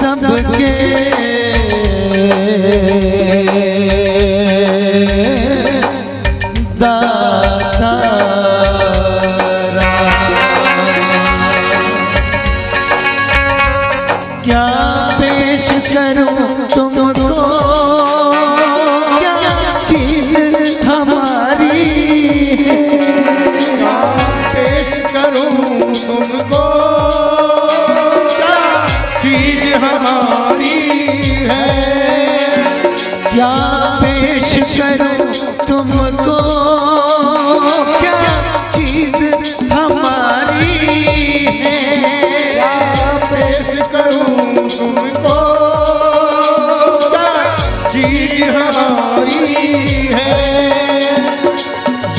सबके दाता क्या पेश करूं तुमको, क्या चीज हमारी है, क्या पेश करूं तुमको, क्या चीज हमारी है, क्या पेश करूं तुमको, क्या चीज हमारी है, क्या पेश करूं तुमको, क्या चीज हमारी है।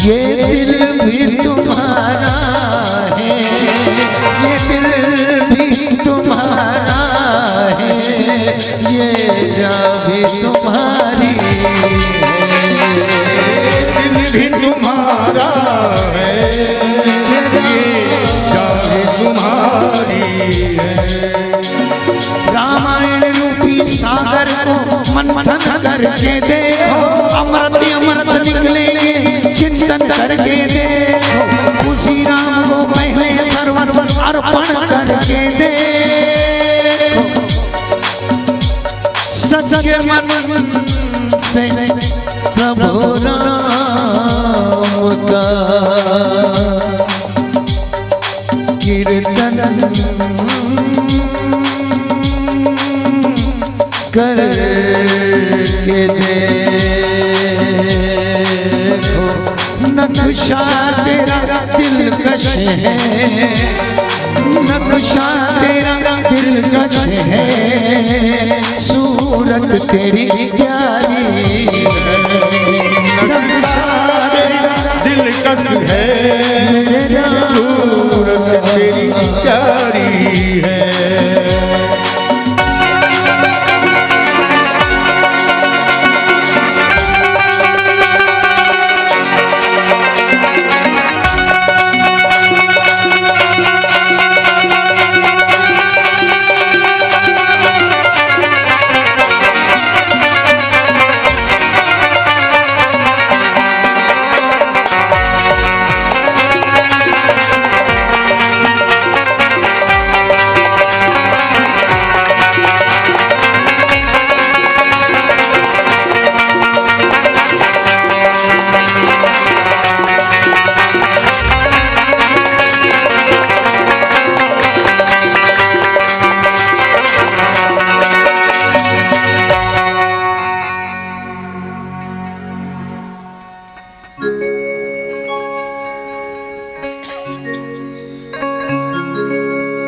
ये दिल भी तुम्हारा है, ये दिल भी तुम्हारा है, ये जान भी तुम्हारी है, दिल भी तुम्हारा है, ये जान भी तुम्हारी है। रामायण रूपी सागर को मंथन करके देखो, अमृत अमृत निकलेंगे चिंतन करके देखो, उसी राम को पहले सर्वस्व अर्पण करके देखो, सच्चे मन से प्रभु राम का कीर्तन करके देखो, नक्शा तेरा दिलकश है, नक्शा तेरा दिलकश है, सूरत तेरी प्यारी है, नक्शा तेरा दिलकश है, सूरत तेरी प्यारी है।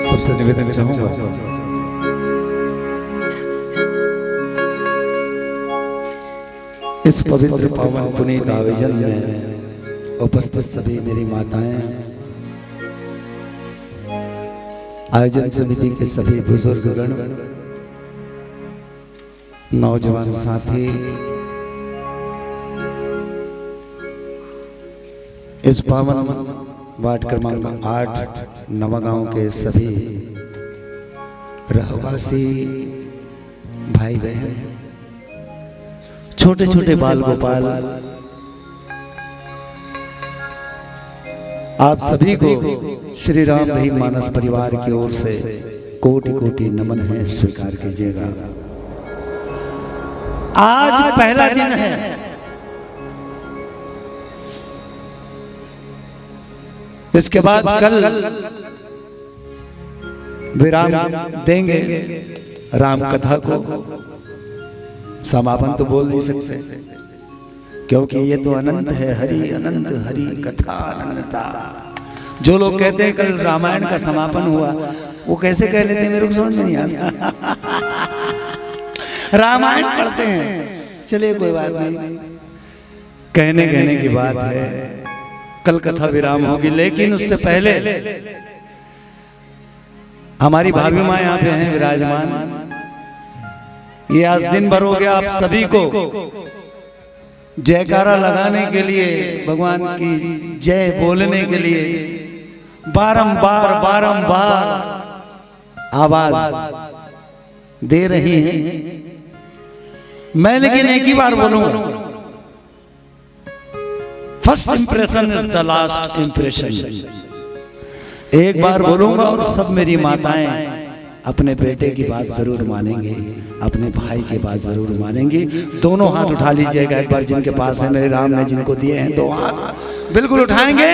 सबसे निवेदन चाहूंगा इस पवित्र पावन पुनीत आयोजन में उपस्थित सभी मेरी माताएं, आयोजन समिति के सभी बुजुर्गगण, नौजवान साथी, इस पावन वार्ड क्रमांक 8 नवागांव के सभी रहवासी भाई बहन, छोटे छोटे बाल गोपाल, आप सभी को श्री राम रहीम मानस परिवार की ओर से कोटि कोटि नमन है, स्वीकार कीजिएगा। आज पहला दिन है, इसके बाद कल विराम देंगे, राम कथा को समापन तो बोल नहीं सकते, क्योंकि ये तो अनंत है, हरि अनंत हरि कथा अनंता। जो लोग कहते हैं कल रामायण का समापन हुआ, वो कैसे कह लेते हैं मेरे को समझ में नहीं आता। रामायण पढ़ते हैं, चलिए कोई बात नहीं, कहने कहने की बात है, कल कथा विराम होगी। लेकिन उससे पहले हमारी भाभी माँ यहाँ पे हैं विराजमान, ये आज दिन भर हो गया आप सभी को जयकारा लगाने के लिए, भगवान की जय बोलने के लिए बारंबार बारंबार आवाज दे रही हैं। मैं लेकिन एक ही बार बोलूंगा, first impression is the last impression. एक बार बोलूंगा और सब मेरी माताएं अपने बेटे की बात जरूर मानेंगे, अपने भाई की बात जरूर मानेंगे। दोनों हाथ उठा लीजिएगा एक बार, जिनके पास है, मेरे राम ने जिनको दिए हैं, दो हाथ बिल्कुल उठाएंगे।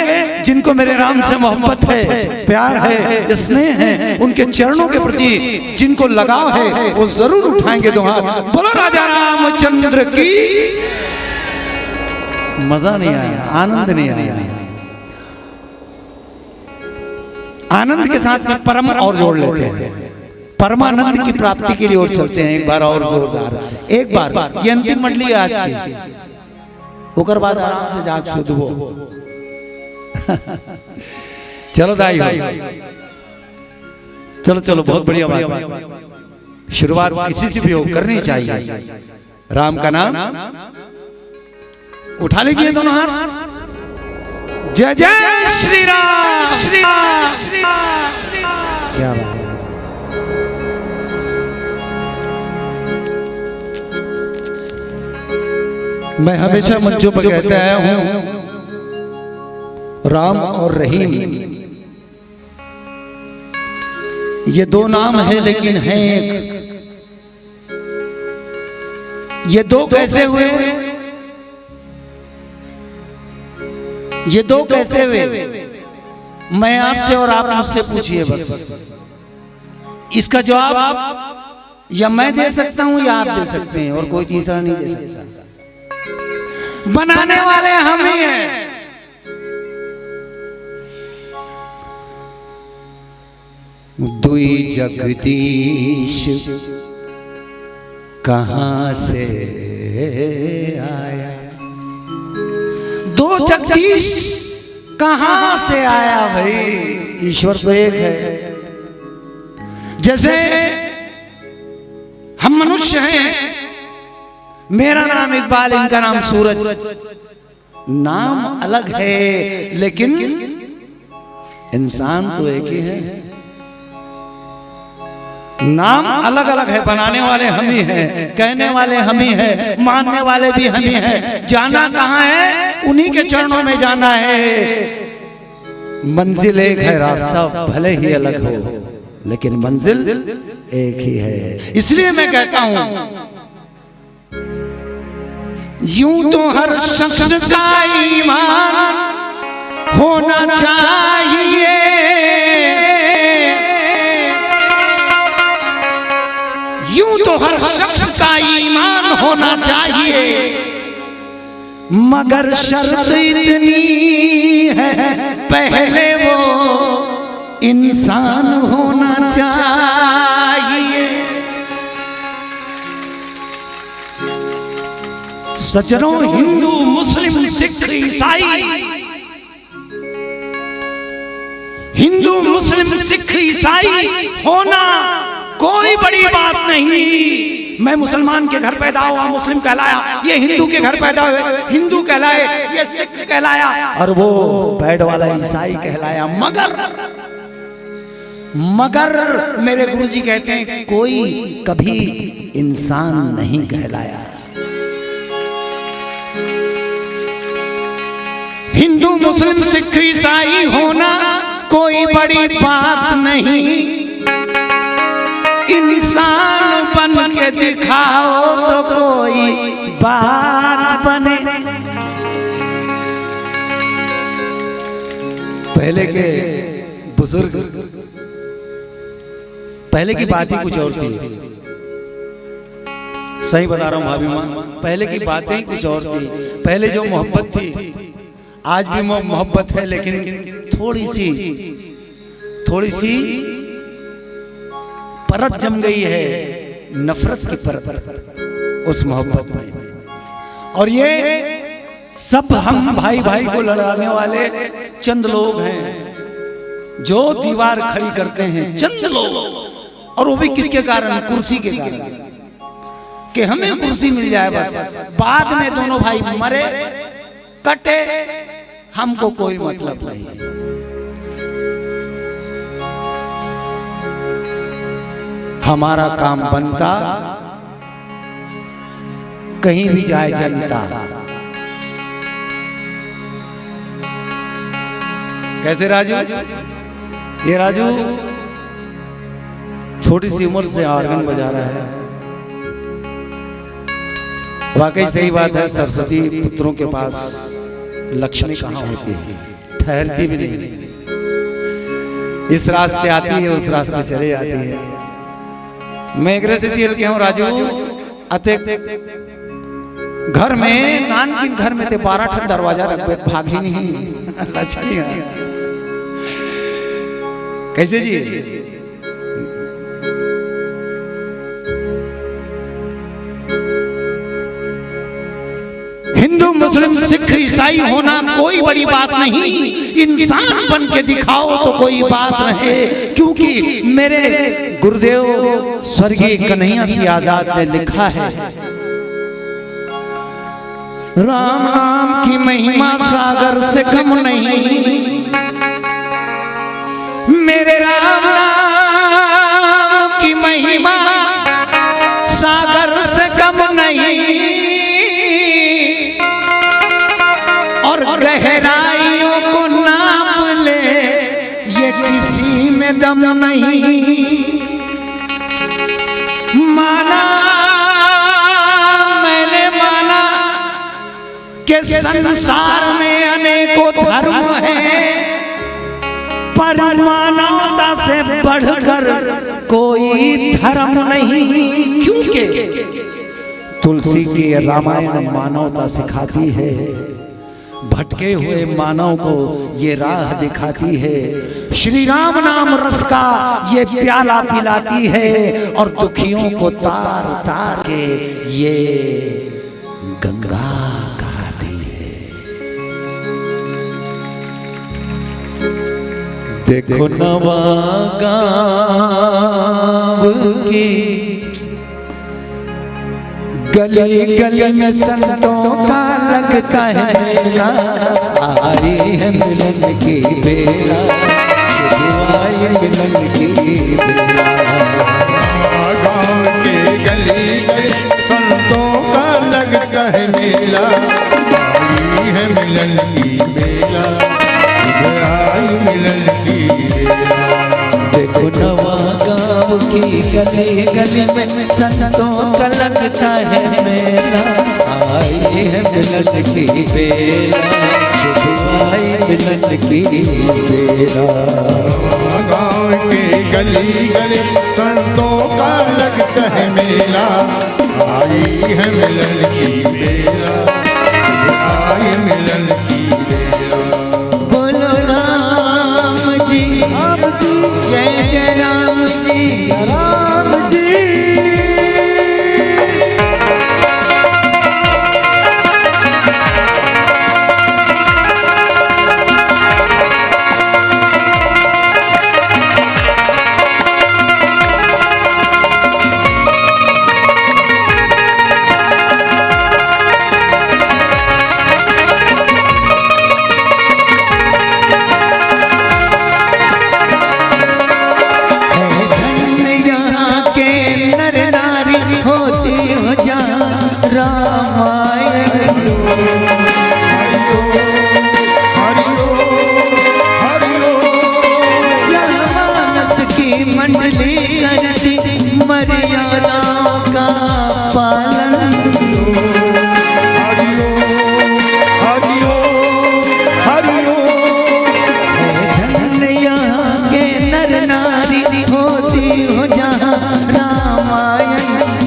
जिनको मेरे राम से मोहब्बत है, प्यार है, स्नेह है, उनके चरणों के प्रति जिनको लगाव है, वो जरूर उठाएंगे दो हाथ। बोलो राजा रामचंद्र की। मजा नहीं आया, आनंद नहीं आया। आनंद के साथ में परम और जोड़ लेते हैं, परमानंद की प्राप्ति के लिए और चलते हैं। एक बार और जोरदार, एक बार ये अंतिम मंडली है आज की, ओकर बाद आराम से जाग सुधो। चलो दाई, चलो चलो, बहुत बढ़िया बात। शुरुआत किसी से भी हो करनी चाहिए। राम का नाम उठा लीजिए दोनों हाथ। जय जय श्री राम, श्री राम। क्या बात है। मैं हमेशा मंचों पर कहता आया हूं, राम और रहीम ये दो नाम है लेकिन हैं एक। ये दो कैसे हुए, ये दो कैसे हुए, मैं आपसे और आप मुझसे पूछिए बस। इसका जवाब या मैं दे सकता हूं या आप दे सकते हैं, और कोई तीसरा नहीं दे सकता। बनाने वाले हम ही हैं। दुई जगदीश कहां से आया, दो जगदीश कहां से आया भाई। ईश्वर तो एक है। जैसे हम मनुष्य हैं, मेरा नाम इकबाल, इनका नाम सूरज, नाम अलग है लेकिन इंसान तो एक ही है। नाम अलग अलग है, बनाने वाले हम ही हैं, कहने वाले हम ही हैं, मानने वाले भी हम ही हैं। जाना कहाँ है, उन्हीं के चरणों में जाना है। मंजिल एक है, रास्ता भले ही अलग हो लेकिन मंजिल एक ही है। इसलिए मैं कहता हूं, यूं तो हर शख्स का ईमान होना चाहिए, यूं तो हर शख्स का ईमान होना चाहिए, मगर शर्त इतनी है पहले वो इंसान होना चाहिए। सज्जनों, हिंदू, मुस्लिम, सिख, ईसाई, हिंदू, मुस्लिम, सिख, ईसाई होना कोई बड़ी बात नहीं। मैं मुसलमान के घर पैदा हुआ, मुस्लिम कहलाया, ये हिंदू के घर पैदा हुए, हिंदू कहलाए, ये सिख कहलाया, और वो बैड वाला ईसाई कहलाया। मगर मेरे गुरुजी कहते हैं, कोई कभी इंसान नहीं कहलाया। हिंदू, मुस्लिम, सिख, ईसाई होना कोई बड़ी बात नहीं, इंसान बन के दिखाओ तो कोई बात बने। पहले के बुजुर्ग, पहले की बात ही कुछ और थी। सही बता रहा हूं भाभी मां, पहले की बातें ही कुछ और थी। पहले जो मोहब्बत थी, आज भी मोहब्बत है लेकिन थोड़ी सी परत जम गई है, नफरत की परत उस मोहब्बत में। और ये सब हम भाई भाई को लड़ाने वाले चंद लोग हैं जो दीवार खड़ी करते हैं, चंद लोग। और वो भी किसके कारण? कुर्सी के कारण, कि हमें कुर्सी मिल जाए बस। बाद में दोनों भाई मरे कटे, हमको कोई मतलब नहीं। हमारा काम बनता, कहीं भी जाए जनता। कैसे राजू? ये राजू छोटी सी उम्र से ऑर्गन बजा रहा है। वाकई सही बात है, सरस्वती पुत्रों के पास लक्ष्मी कहाँ होती है, ठहरती भी नहीं। इस रास्ते आती है, उस रास्ते चले जाती है। मैं एक से तेल के हूँ राजू, अते घर में नानकिन घर में ते 12 ठन दरवाजा रखबे, भागी नहीं लक्ष्मी। कैसे जी? हिंदू मुस्लिम सिख ईसाई होना कोई बड़ी बात नहीं, इंसान बन के दिखाओ तो कोई बात नहीं। क्योंकि मेरे गुरुदेव स्वर्गीय कन्हैया सिंह आजाद ने लिखा है, राम नाम की महिमा सागर से कम नहीं, मेरे राम नाम की महिमा सागर से कम नहीं, और गहराइयों को नाप ले ये किसी में दम नहीं। माना मैंने माना कि संसार में अनेकों धर्म हैं, पर मानवता से बढ़कर कोई धर्म नहीं। क्योंकि तुलसी की रामायण मानवता सिखाती है, भटके हुए मानव को ये राह दिखाती है। श्री राम नाम रस का ये प्याला पिलाती है, और दुखियों को तार तार के ये गंगा कहती है। देखो नवागांव की गली गली में संतों का लगता है मेला, आई है मिलन की बेला, आई मिलन की बेला। गाँव के गली में संतों का लगता है मेला, आई है मिलन की बेला, आई मिलन की बेला। देखो नवागांव की गली गली में संतों का लगता है मेला, आई है मिलन की बेला, आई मिलन की बेला। गाँव के गली गली संतों का लगता है मेला, आई है मिलन की बेला, आई मिलन की बेला। बोलो राम जी, जय जय राम जी, राम जी।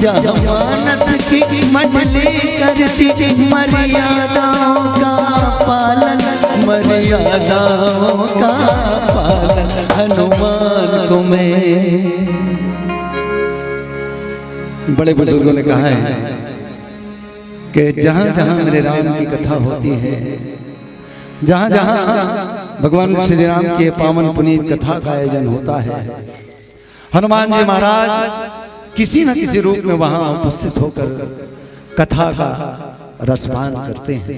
जमानत की मंडली करती मर्यादाओं का पालन, मर्यादाओं का पालन हनुमान को मैं। बड़े बुजुर्गों ने कहा है कि जहाँ जहाँ मेरे राम की कथा होती है, जहाँ जहाँ भगवान श्री राम के पावन पुनीत कथा का आयोजन होता है, हनुमान जी महाराज किसी न किसी रूप में वहां उपस्थित होकर कथा का रसपान करते हैं।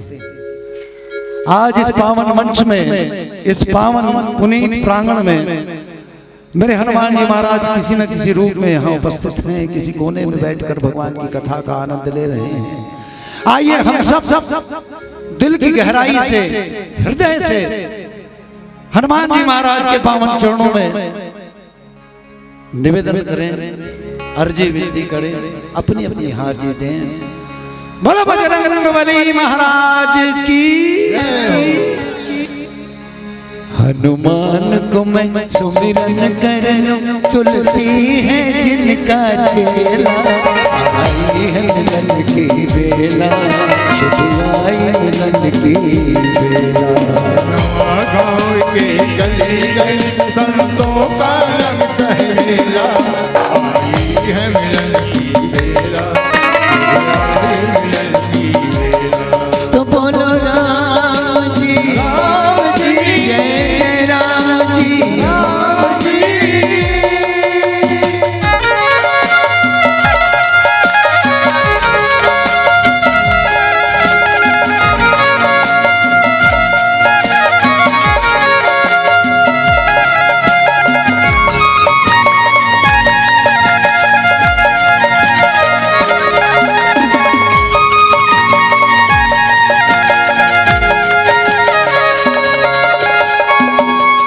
आज इस पावन मंच में, इस पावन पुनीत प्रांगण में मेरे हनुमान जी महाराज किसी न किसी रूप में यहाँ उपस्थित हैं, किसी कोने में बैठकर भगवान की कथा का आनंद ले रहे हैं। आइए हम सब दिल की गहराई से, हृदय से हनुमान जी महाराज के पावन चरणों में निवेदन करें, अर्जी विनती करें, अपनी अपनी हाजिरी दें। बोलो बजरंगबली महाराज की। हनुमान को मैं सुमिरन कर लूं, तुलसी है जिनका चेला, आई है मिलन की बेला, शुभ आई मिलन की बेला। गाँव के गली गली संतों का लगता है मेला, आई है मिलन की बेला, आई है मिलन की बेला। तो बोलो राम जी, जय जय राम जी।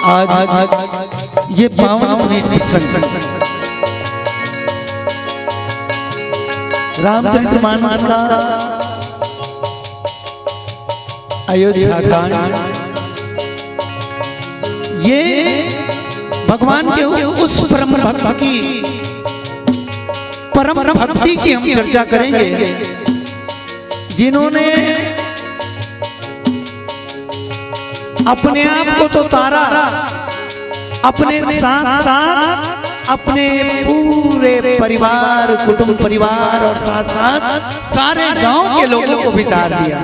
आज ये पावन प्रसंग रामचंद्र मानस का अयोध्या कांड, ये भगवान के उस परम भक्त की परम भक्ति की हम चर्चा करेंगे, जिन्होंने अपने आप को तो तारा, अपने साथ साथ अपने पूरे परिवार, कुटुंब परिवार और साथ साथ सारे गांव के लोगों को बिता दिया।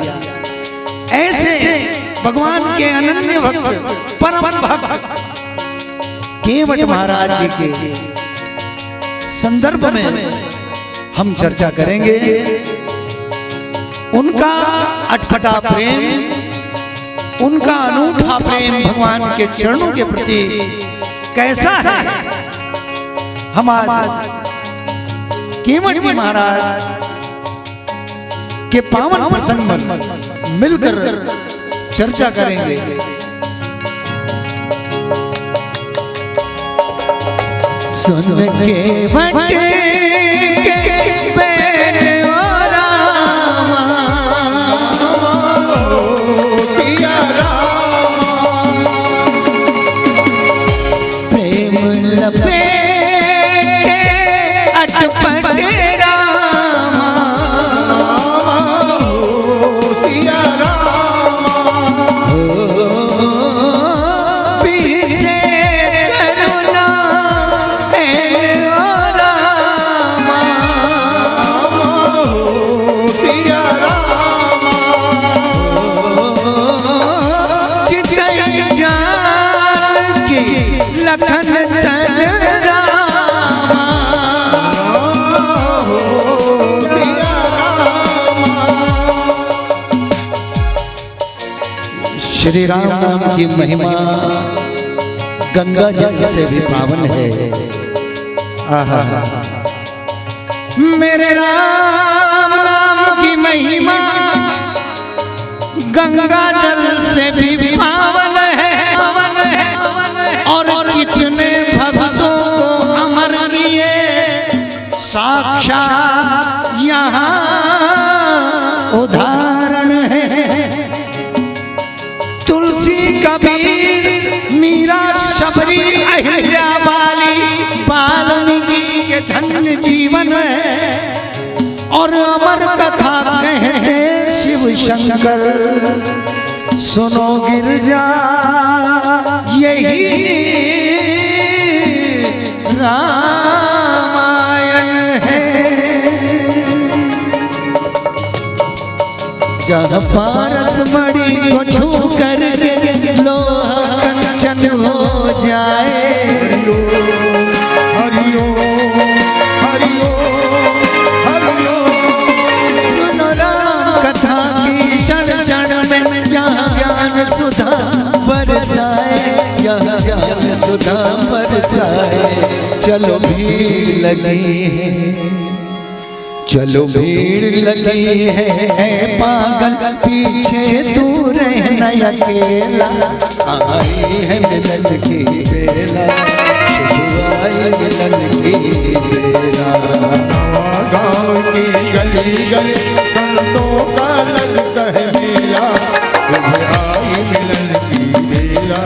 ऐसे भगवान के अनन्य भक्त, परम भक्त केवट महाराज जी के संदर्भ में हम चर्चा करेंगे। उनका अटपटा प्रेम, उनका अनूठा प्रेम भगवान के चरणों के प्रति कैसा है, हम आज केवट जी महाराज के पावन प्रसंग में मिलकर चर्चा करेंगे। सुन केवट श्री राम नाम की महिमा गंगा जल से भी पावन है। आहा, मेरे राम नाम की महिमा गंगा जल से भी पावन है, और कितने भक्तों को अमर किए साक्षात यहाँ उदाहरण है। कबीर, मीरा, शबरी, अहिल्या बाली, वाल्मीकि के धन्य जीवन है, और अमर कथा कहते शिव शंकर। सुनो गिरजा, यही रामायण है, जहाँ पारस मणि को छू कर लोहा कंचन हो जाए। हरिओ हरिओ हरिओ, सुनो राम कथा की क्षण क्षण में यहाँ ज्ञान सुधा बरसाए, यहाँ ज्ञान सुधा बरसाए। लगी है, चलो भीड़ लगी है पागल, पीछे तू रहना अकेला, आई है मिलन की बेला, आई मिलन की बेला। गाँव की गली गली संतों का लगता है मेला, आई मिलन की बेला,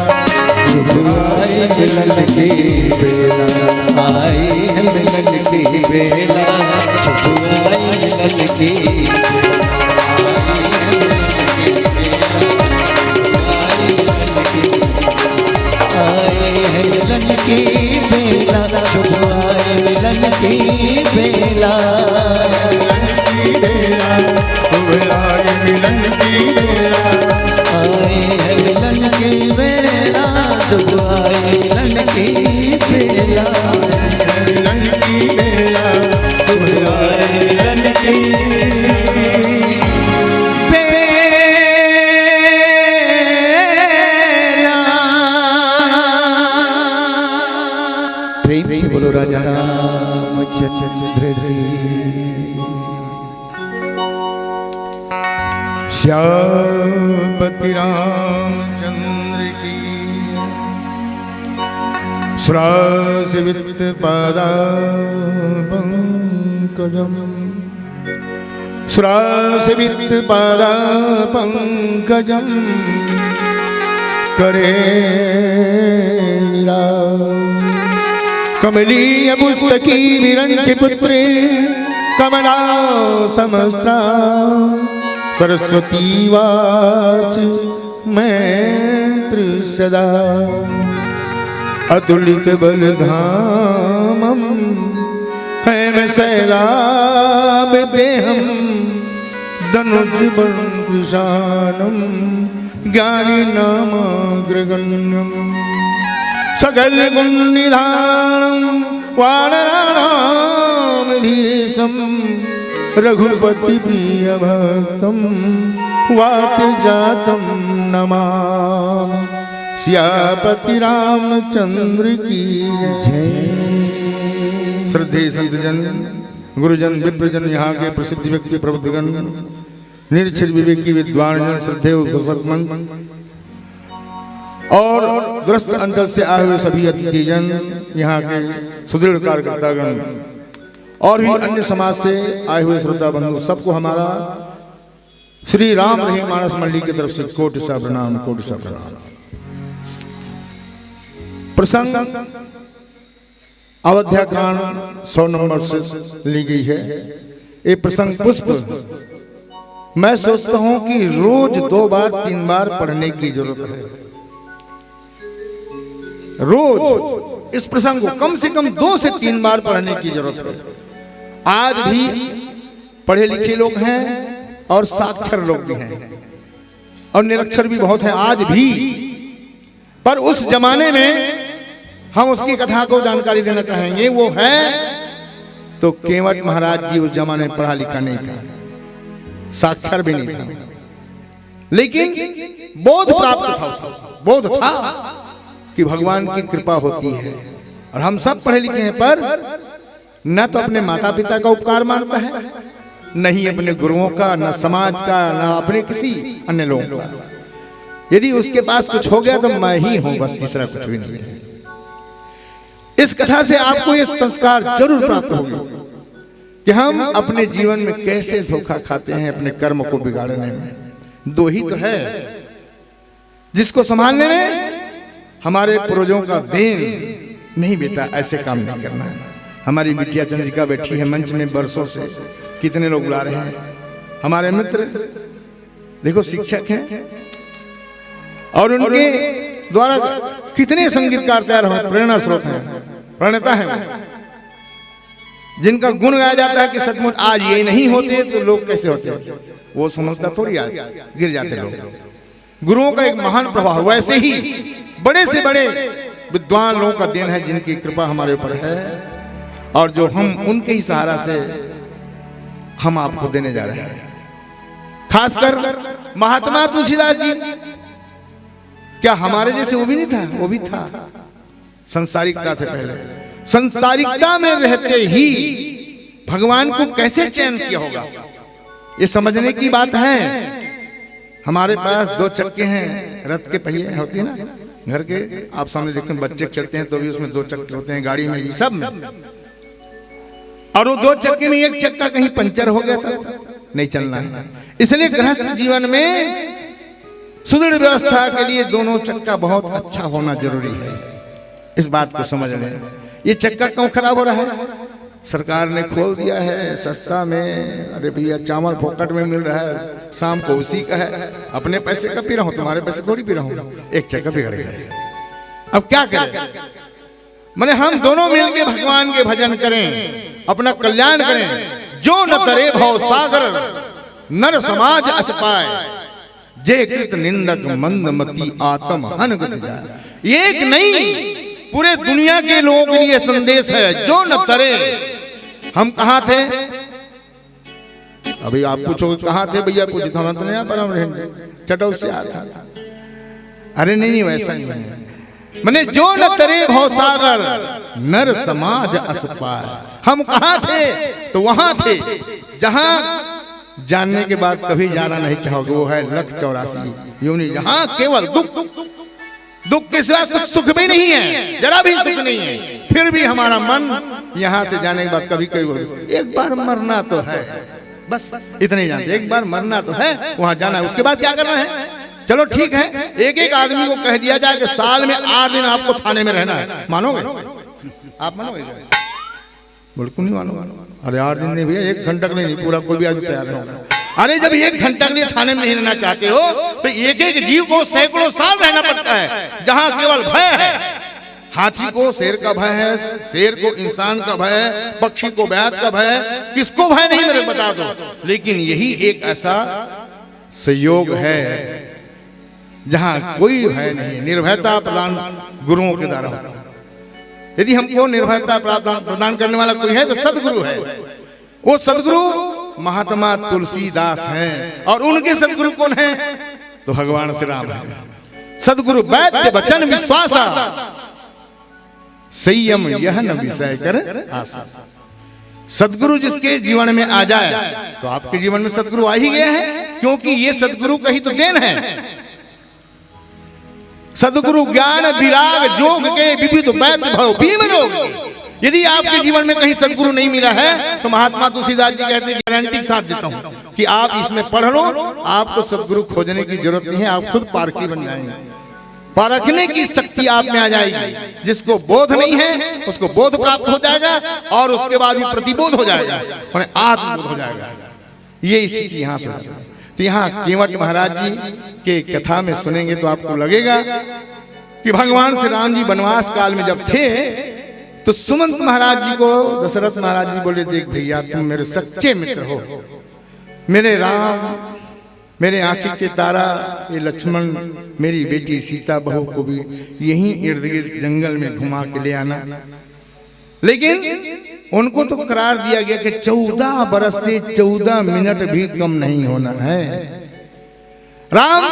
आई मिलन की बेला, आई है मिलन की बेला, आई मिलन की आई है मिलन की बेला, आई मिलन की बेला, आई मिलन की बेला, आई है मिलन की बेला, आई मिलन की बेला, मिलन की बेला, आई मिलन की प्रेम से बोलो राजा रामचंद्र की। श्यामपति रामचंद्र की। श्रासिवित पादापंकजम, श्रासिवित पादापंकजम करे कमलीय पुस्तकी विरंच पुत्री कमला समस्रा, सरस्वती वाच मैत्र सदा, अतुलित बलधामम हैम सैलाब देहम, धनुज बंकुशानम ज्ञानी नामाग्रगण्यम, सकल गुण निधानम वानराणामधीशम, रघुपति प्रिय भक्तम वात जातम नमामि। सियापति रामचंद्र की जय। श्रद्धेय संतजन, गुरुजन, विप्रजन, यहाँ के प्रसिद्ध व्यक्ति प्रबुद्धगण, निरक्षर विवेकी विद्वान जन, श्रद्धेय उद्घोषकमन और दुरस्त अंचल से आए हुए सभी अतिथिजन, यहाँ के सुदृढ़ कार्यकर्तागण और भी अन्य समाज से आए हुए श्रोता बंधु, सबको हमारा श्री राम रहीम मानस मंडली की तरफ से कोटि सा प्रणाम, कोटि सा प्रणाम। प्रसंग अवध्या कांड 100 नंबर से ली गई है। ये प्रसंग पुष्प मैं सोचता हूं कि रोज 2 बार 3 बार पढ़ने की जरूरत है। रोज इस प्रसंग को कम से कम 2 से 3 बार पढ़ने की जरूरत है। आज भी पढ़े लिखे लोग हैं और साक्षर लोग भी हैं और निरक्षर भी बहुत हैं आज भी, पर उस जमाने में हम उसकी कथा को जानकारी देना चाहेंगे। वो है तो केवट महाराज जी उस जमाने में पढ़ा लिखा नहीं था, साक्षर भी नहीं था, लेकिन बोध प्राप्त था उसको, बोध था कि भगवान की कृपा होती है। और हम सब पढ़े लिखे हैं, पर न तो अपने माता पिता का उपकार मानता है, नहीं अपने गुरुओं का, न समाज का, न अपने किसी अन्य लोगों का। यदि उसके पास कुछ हो गया तो मैं ही हूं, बस तीसरा कुछ भी नहीं है। इस कथा से आपको ये संस्कार जरूर प्राप्त होगा कि हम अपने जीवन में कैसे धोखा खाते हैं अपने कर्म को बिगाड़ने में। 2 ही तो है जिसको संभालने में हमारे पूर्वजों का देन नहीं, बेटा ऐसे काम नहीं करना है। हमारी बिटिया चंद्रिका बैठी है मंच में, वर्षों से कितने लोग बुला रहे हैं, हमारे मित्र देखो शिक्षक हैं और उनके द्वारा कितने संगीतकार तैयार हुए, प्रेरणा स्रोत हैं, प्रणेता हैं, जिनका गुण गाया जाता है कि सचमुच आज ये नहीं होते तो लोग कैसे होते, वो समझता थोड़ी आज गिर जाते लोग। गुरुओं का एक महान प्रभाव, वैसे ही बड़े से बड़े विद्वान लोगों का देन है जिनकी कृपा हमारे ऊपर है, और जो हम उनके ही सहारा से हम आपको देने जा रहे हैं। खासकर महात्मा तुलसीदास जी, क्या हमारे जैसे वो भी नहीं था? वो भी था संसारिकता से पहले। संसारिकता में रहते ही भगवान को कैसे चयन किया होगा, ये समझने की बात है। हमारे पास 2 चक्के हैं, रथ के पहिए होते हैं ना घर के, आप सामने देखते हैं बच्चे खेलते हैं तो भी उसमें 2 चक्के होते हैं, गाड़ी में भी, सब में। और वो 2 चक्के में एक चक्का कहीं पंचर हो गया था, नहीं चलना है। इसलिए गृहस्थ जीवन में सुदृढ़ व्यवस्था के लिए दोनों चक्का बहुत अच्छा होना जरूरी है। इस बात को समझ लें। ये चक्का क्यों खराब हो रहा है? सरकार ने खोल दिया है सस्ता में, अरे भैया चावल फोकट में मिल रहा है, शाम को उसी का है, अपने पैसे का पी रहा हूं, तुम्हारे पैसे थोड़ी पी रहा हूं, एक चक्का बिगड़ गया। अब क्या करें? माने हम दोनों मिलकर भगवान के भजन करें, अपना कल्याण करें। जो न करे भव सागर नर समाज अस पाए, जे कृत निंदक मंदमती आत्म हन गति जाए। एक नहीं, पूरे दुनिया के लोगों के लिए संदेश है, जो न तरे। हम कहां थे? अभी आप पूछोगे कहां थे भैया, पूछे तो हम नहीं पर हम चटौ से आता। अरे नहीं वैसा नहीं है। मैंने जो न तरे भव सागर नर समाज अस पाए। हम कहां थे? तो वहां थे जहां जानने के बाद कभी जाना नहीं चाहोगे, वो है 184 योनि, जहां केवल दुख, दुख के सिवा कुछ सुख भी नहीं है, जरा भी सुख नहीं है। फिर भी हमारा मन यहां से जाने के बाद कभी कभी एक बार मरना तो है, बस इतने ही जानते, एक बार मरना तो है, वहां जाना है, उसके बाद क्या करना है? चलो ठीक है, एक आदमी को कह दिया जाए कि साल में 8 दिन आपको थाने में रहना है, मानोगे? आप मानोगे? बिल्कुल नहीं मानोगे। अरे 8 दिन नहीं भैया, 1 घंटा के लिए नहीं, पूरा कोई भी आदमी तैयार नहीं होगा। अरे जब 1 घंटा के लिए थाने में नहीं रहना चाहते हो तो एक जीव को सैकड़ों साल रहना पड़ता है, जहां केवल भय है। हाथी को शेर का भय है, शेर को इंसान का भय है, पक्षी को बैत का भय है, किसको भय नहीं मेरे बता दो। लेकिन यही एक ऐसा संयोग है जहां कोई भय नहीं, निर्भयता प्रदान गुरुओं के द्वारा होता है। यदि हमको निर्भयता प्रदान करने वाला कोई है तो सदगुरु है। वो सदगुरु महात्मा तुलसीदास हैं, और उनके सदगुरु कौन हैं? तो भगवान श्री राम हैं। सदगुरु वैद्य वचन विश्वासा, संयम यह न विषय कर आशा। सदगुरु जिसके जीवन में आ जाए तो आपके जीवन में सदगुरु आ ही गया है, क्योंकि ये सदगुरु का ही तो देन है। सदगुरु ज्ञान विराग जोग के विविध वैद्य भव भीम रोग। यदि आपके जीवन में कहीं सदगुरु नहीं मिला है तो महात्मा तुलसीदास जी कहते हैं, गारंटी के साथ देता हूं कि आप इसमें पढ़ लो, आपको सदगुरु खोजने की जरूरत नहीं है, आप खुद पारखी बन जाएंगे। परखने की शक्ति आप में आ जाएगी। जिसको बोध नहीं है उसको बोध प्राप्त हो जाएगा, और उसके बाद भी प्रतिबोध हो जाएगा, आत्मबोध हो जाएगा। ये स्थिति यहाँ से। तो यहाँ केवट महाराज जी के कथा में सुनेंगे तो आपको लगेगा कि भगवान श्री राम जी वनवास काल में जब थे तो सुमंत महाराज जी को दशरथ महाराज जी बोले, देख भैया तुम मेरे सच्चे मित्र हो, मेरे राम, मेरे आंखी के तारा, ये लक्ष्मण, मेरी बेटी सीता बहू को भी यहीं इर्द गिर्द जंगल में घुमा के ले आना। लेकिन उनको तो करार दिया गया कि 14 बरस से 14 मिनट भी कम नहीं होना है। राम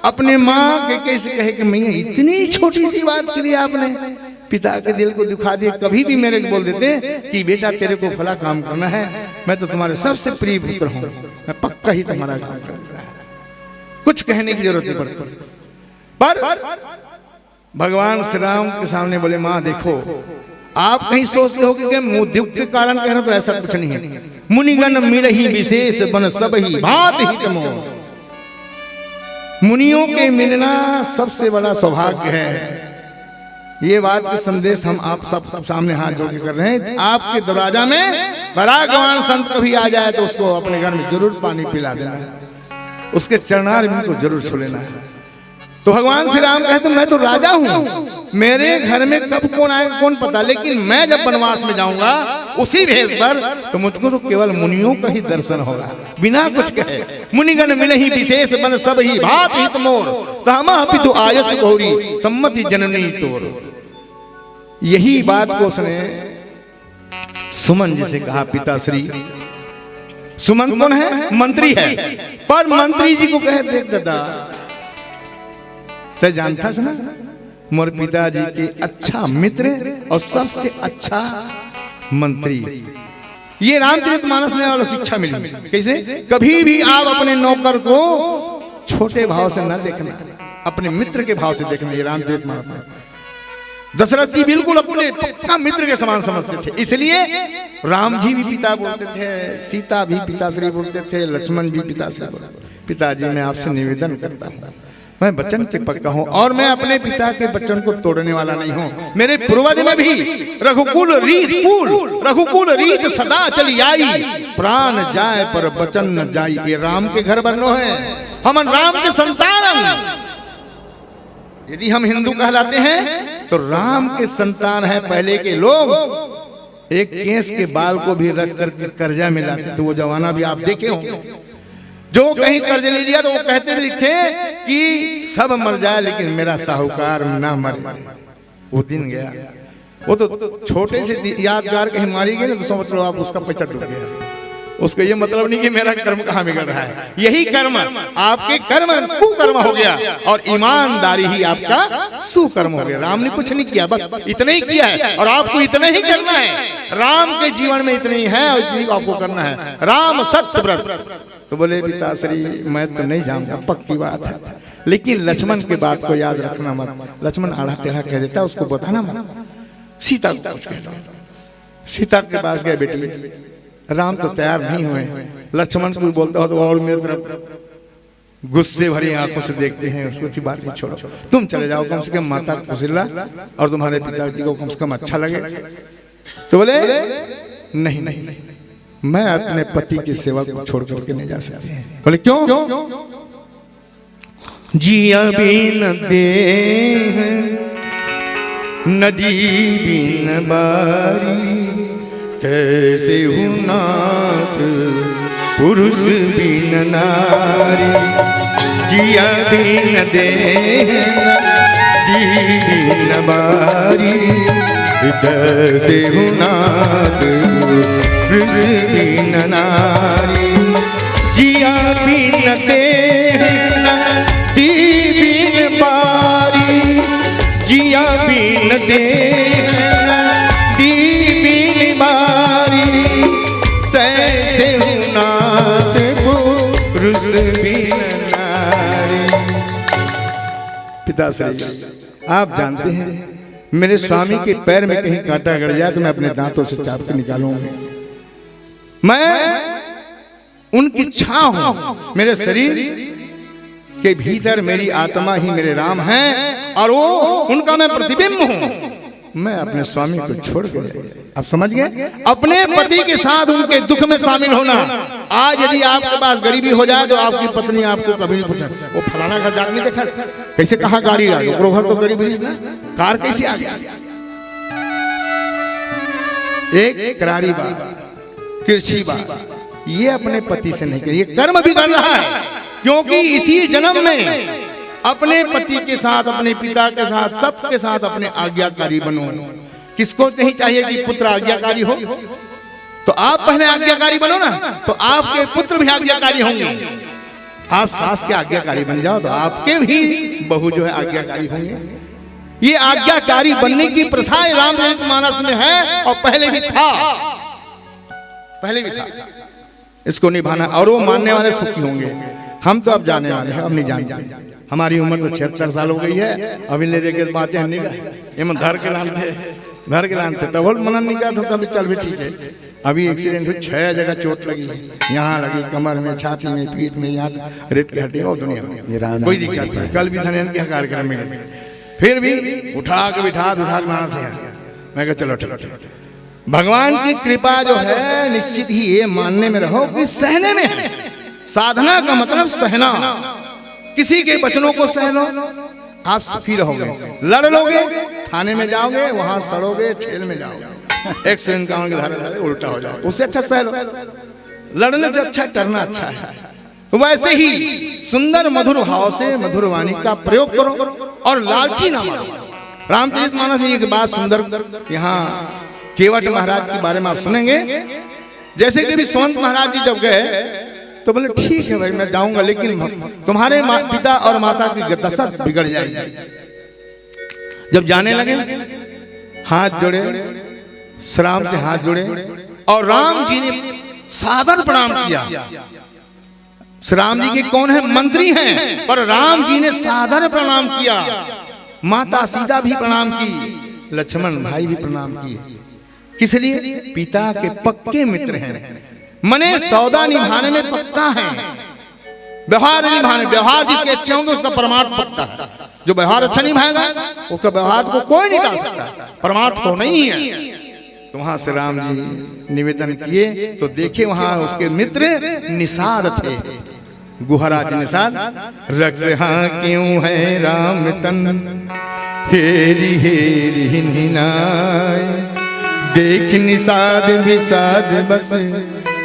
अपने माँ के कैसे कहे कि मैया इतनी छोटी सी बात के लिए आपने पिता के दिल को दुखा दिया। कभी भी मेरे को बोल देते कि बेटा तेरे को फला काम करना है, मैं तो तुम्हारे सबसे प्रिय पुत्र हूं, मैं पक्का ही तुम्हारा काम करूंगा। कुछ कहने की जरूरत नहीं पड़ती। पर भगवान श्री राम के सामने बोले, माँ देखो, आप कहीं सोचते हो कि मैं दुख के कारण कह रहा हूं, तो ऐसा कुछ नहीं है। मुनिगण मिलहि विशेष बन सब ही भात हित मोह। मुनियों के मिलना सबसे बड़ा सौभाग्य है। ये बात का संदेश हम आप सब सामने हाथ जोड़ के कर रहे हैं। आपके दरवाजा में परागवान संत कभी आ जाए तो उसको अपने घर में जरूर पानी पिला देना है, उसके चरणारविंद को जरूर छू लेना है। तो भगवान श्री राम कहते मैं तो राजा हूं, मेरे घर में कब कौन आएगा कौन पता, लेकिन मैं जब वनवास में जाऊंगा उसी भेष पर तो मुझको तो केवल मुनियों का ही दर्शन होगा, बिना कुछ कहे। मुनिगण मिलहि विशेष बन सब ही भात हित मोर, तामा पितु आयस गौरी सम्मति जननी तोर। यही बात को उसने सुमन जी से कहा। पिताश्री सुमन कौन है? मंत्री है। पर मंत्री जी को कहे, देख दादा, तो जानता था ना मोर पिताजी के अच्छा मित्र और सबसे अच्छा मंत्री। ये रामचरितमानस ने वाला शिक्षा मिली। कैसे? कभी भी आप अपने नौकर को छोटे भाव से न देखना, अपने मित्र के भाव से देखना। ये रामचरितमानस में दशरथ जी बिल्कुल अपने पक्का मित्र के समान समझते थे, इसलिए राम जी भी पिता बोलते थे, सीता भी पिताश्री बोलते थे, लक्ष्मण भी पिताश्री बोलते थे। पिताजी मैं आपसे निवेदन करता हूँ, मैं वचन पे पक्का हूँ और मैं अपने पिता के वचन को तोड़ने वाला नहीं हूँ। मेरे पूर्वज में भी रघुकुल रीत सदा चली आई, प्राण जाए पर वचन न जाई। ये राम के घर बरनो है, हम राम के संतान। यदि हम हिंदू कहलाते हैं तो राम के संतान है। पहले के लोग एक केस के बाल को भी रख करके कर्जा में लाते थे, वो जमाना भी आप देखे होंगे। जो कहीं कर्ज ले लिया तो वो कहते थे कि सब मर जाए लेकिन मेरा साहूकार ना मरे। वो दिन गया, वो तो छोटे से यादगार कहीं मारी गई ना तो समझ लो आप उसका पैसा डूब गया। उसका ये मतलब नहीं कि मेरा कर्म कहाँ बिगड़ रहा है, यही कर्म आपके कर्म कुकर्म हो गया और ईमानदारी ही आपका सुकर्म हो गया। राम ने कुछ नहीं किया, बस इतना ही किया है और आपको इतना ही करना है। राम के जीवन में इतना ही है और इतनी आपको करना है। राम सत्य व्रत। तो बोले पिताश्री मैं तो नहीं जानता, पक्की बात है, लेकिन लक्ष्मण के बात को याद रखना मत। लक्ष्मण आड़ा टेढ़ा कह देता, उसको बताना मत। सीता को कुछ कह दो। सीता के पास गए बेटी, राम तो तैयार नहीं हुए। लक्ष्मण को बोलता हो तो और मेरी तरफ गुस्से भरी आंखों से देखते हैं। उसको की बात ही छोड़ो, तुम चले जाओ, कम से कम माता को खुशिला और तुम्हारे पिताजी को कम से कम अच्छा लगे। तो बोले नहीं नहीं, मैं अपने पति की सेवा को छोड़ करके नहीं जा सकती। बोले क्यों? जिया बिन दे नदी बिन बारी, कैसे हूँ नाथ पुरुष बिन नारी। जिया बिन दे नदी बिन बारी, कैसे हूँ नाथ पुरुष बिन नारी। जिया बिन दे नदी बिन बारी, जिया बिन दे पिताश्री आप जानते हैं मेरे स्वामी के पैर में कहीं कांटा गड़ जाए तो मैं अपने दांतों से चाप के निकालूंगा। मैं उनकी छांव हूं, मेरे शरीर के भीतर मेरी आत्मा ही मेरे राम हैं और वो उनका मैं प्रतिबिंब हूं। मैं अपने स्वामी को छोड़ गया। आप समझ गए? अपने पति के साथ उनके दुख में शामिल होना। आज यदि आपके पास गरीबी हो जाए तो आपकी पत्नी आपको कभी नहीं पूछे वो फलाना घर जाके नहीं देखा, कैसे कहाँ गाड़ी आ गई, घर तो गरीबी ना, कार कैसे आ गई। एक करारी बात, तिरछी बात, ये अपने पति से नहीं करिए। कर्म भी कर रहा है क्योंकि इसी जन्म में अपने पति के साथ, अपने पिता के साथ, सबके साथ अपने आज्ञाकारी बनो। किसको नहीं चाहिए कि पुत्र आज्ञाकारी हो? तो आप पहले आज्ञाकारी बनो ना, तो आपके पुत्र भी आज्ञाकारी होंगे। आप सास के आज्ञाकारी बन जाओ तो आपके भी बहू जो है आज्ञाकारी होंगे। ये आज्ञाकारी बनने की प्रथा रामचरितमानस में है और पहले भी था, पहले भी था। इसको निभाना और वो मानने वाले सुखी होंगे। हम तो अब जाने वाले हैं, अब नहीं जानते। हमारी उम्र तो 76 साल हो गई है, अभी ले देखे बातें नहीं गए। ये घर के लान थे तब मनन नहीं गया था, तभी चल भी ठीक है। अभी एक्सीडेंट हुई, 6 जगह चोट लगी, यहाँ लगी, कमर में, छाती में, पीठ में, यहाँ रेट की हड्डी और दुनिया में कोई दिक्कत नहीं। कल भी धनन के कार्यक्रम में फिर भी उठा के बिठा लाना थे। मैं कहा चलो ठीक। भगवान की कृपा जो है निश्चित ही ये मानने में रहो कि सहने में है। साधना का मतलब सहना, किसी के वचनों को सह लो, आप सुखी रहोगे। लड़ लोगे, थाने में जाओगे, वहां सड़ोगे, जेल में जाओगे, 151 की धारा उल्टा हो जाए। उससे अच्छा सह लो। लड़ने से अच्छा डरना अच्छा है। वैसे ही सुंदर मधुर भाव से मधुर वाणी का प्रयोग करो और लालची ना मानो। रामचरितमानस में एक बात सुंदर, यहाँ केवट महाराज के बारे में आप सुनेंगे। जैसे कि संत महाराज जी जब गए तो बोले ठीक है भाई मैं जाऊंगा, लेकिन तुम्हारे पिता और माता की दशा बिगड़ जाएगी। जब जाने लगे हाथ जोड़े, राम से हाथ जोड़े और राम जी ने सादर प्रणाम किया। राम जी के कौन है? मंत्री हैं, पर राम जी ने सादर प्रणाम किया। माता सीता भी प्रणाम की, लक्ष्मण भाई भी प्रणाम किए। किस लिए? पिता के पक्के मित्र हैं, मने सौदा निभाने में पक्का है, व्यवहार निभाने, व्यवहार जिसके अच्छे होंगे उसका परमार्थ पक्का है। जो व्यवहार अच्छा निभाएगा उसका व्यवहार को कोई नहीं टाल सकता, परमार्थ होना ही है। तो वहां से राम जी निवेदन किए तो देखे वहां उसके मित्र निषाद थे, गुहराज निषाद। रक्त हाँ क्यों है राम तन हेरी हेरी हिनाय, देख निषाद विषाद बस